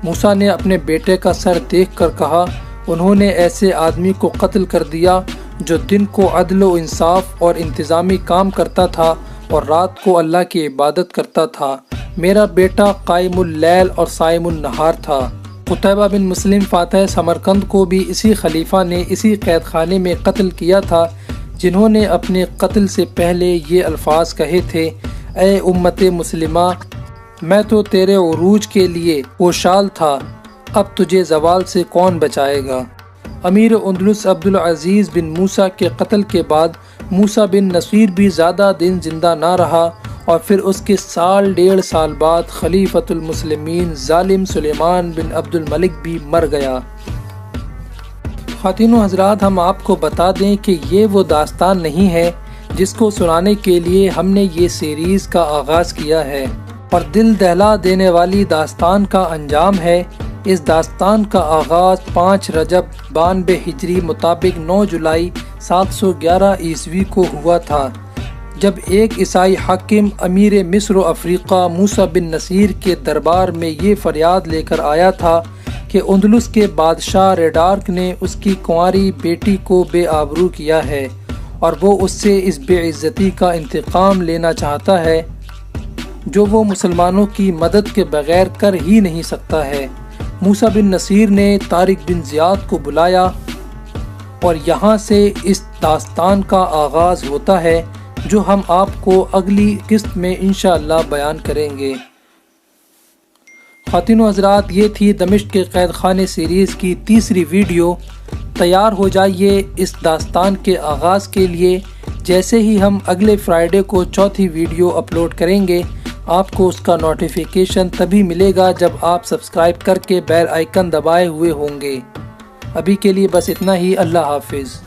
موسیٰ نے اپنے بیٹے کا سر دیکھ کر کہا انہوں نے ایسے آدمی کو قتل کر دیا جو دن کو عدل و انصاف اور انتظامی کام کرتا تھا اور رات کو اللہ کی عبادت کرتا تھا۔ میرا بیٹا قائم اللیل اور صائم النہار تھا۔ قتیبہ بن مسلم فاتح سمرقند کو بھی اسی خلیفہ نے اسی قید خانے میں قتل کیا تھا، جنہوں نے اپنے قتل سے پہلے یہ الفاظ کہے تھے، اے امت مسلمہ، میں تو تیرے عروج کے لیے پوشال تھا، اب تجھے زوال سے کون بچائے گا۔ امیر اندلس عبدالعزیز بن موسیٰ کے قتل کے بعد موسیٰ بن نصیر بھی زیادہ دن زندہ نہ رہا، اور پھر اس کے سال ڈیڑھ سال بعد خلیفۃ المسلمین ظالم سلیمان بن عبد الملک بھی مر گیا۔ خواتین و حضرات، ہم آپ کو بتا دیں کہ یہ وہ داستان نہیں ہے جس کو سنانے کے لیے ہم نے یہ سیریز کا آغاز کیا ہے، اور دل دہلا دینے والی داستان کا انجام ہے۔ اس داستان کا آغاز 5 رجب 92 ہجری مطابق 9 جولائی 711 عیسوی کو ہوا تھا، جب ایک عیسائی حاکم امیر مصر و افریقہ موسیٰ بن نصیر کے دربار میں یہ فریاد لے کر آیا تھا کہ اندلس کے بادشاہ ریڈارک نے اس کی کنواری بیٹی کو بے آبرو کیا ہے، اور وہ اس سے اس بے عزتی کا انتقام لینا چاہتا ہے جو وہ مسلمانوں کی مدد کے بغیر کر ہی نہیں سکتا ہے۔ موسیٰ بن نصیر نے طارق بن زیاد کو بلایا، اور یہاں سے اس داستان کا آغاز ہوتا ہے جو ہم آپ کو اگلی قسط میں انشاءاللہ بیان کریں گے۔ خواتین و حضرات، یہ تھی دمشق کے قید خانے سیریز کی تیسری ویڈیو۔ تیار ہو جائیے اس داستان کے آغاز کے لیے۔ جیسے ہی ہم اگلے فرائیڈے کو چوتھی ویڈیو اپلوڈ کریں گے، آپ کو اس کا نوٹیفیکیشن تبھی ملے گا جب آپ سبسکرائب کر کے بیل آئیکن دبائے ہوئے ہوں گے۔ ابھی کے لیے بس اتنا ہی۔ اللہ حافظ۔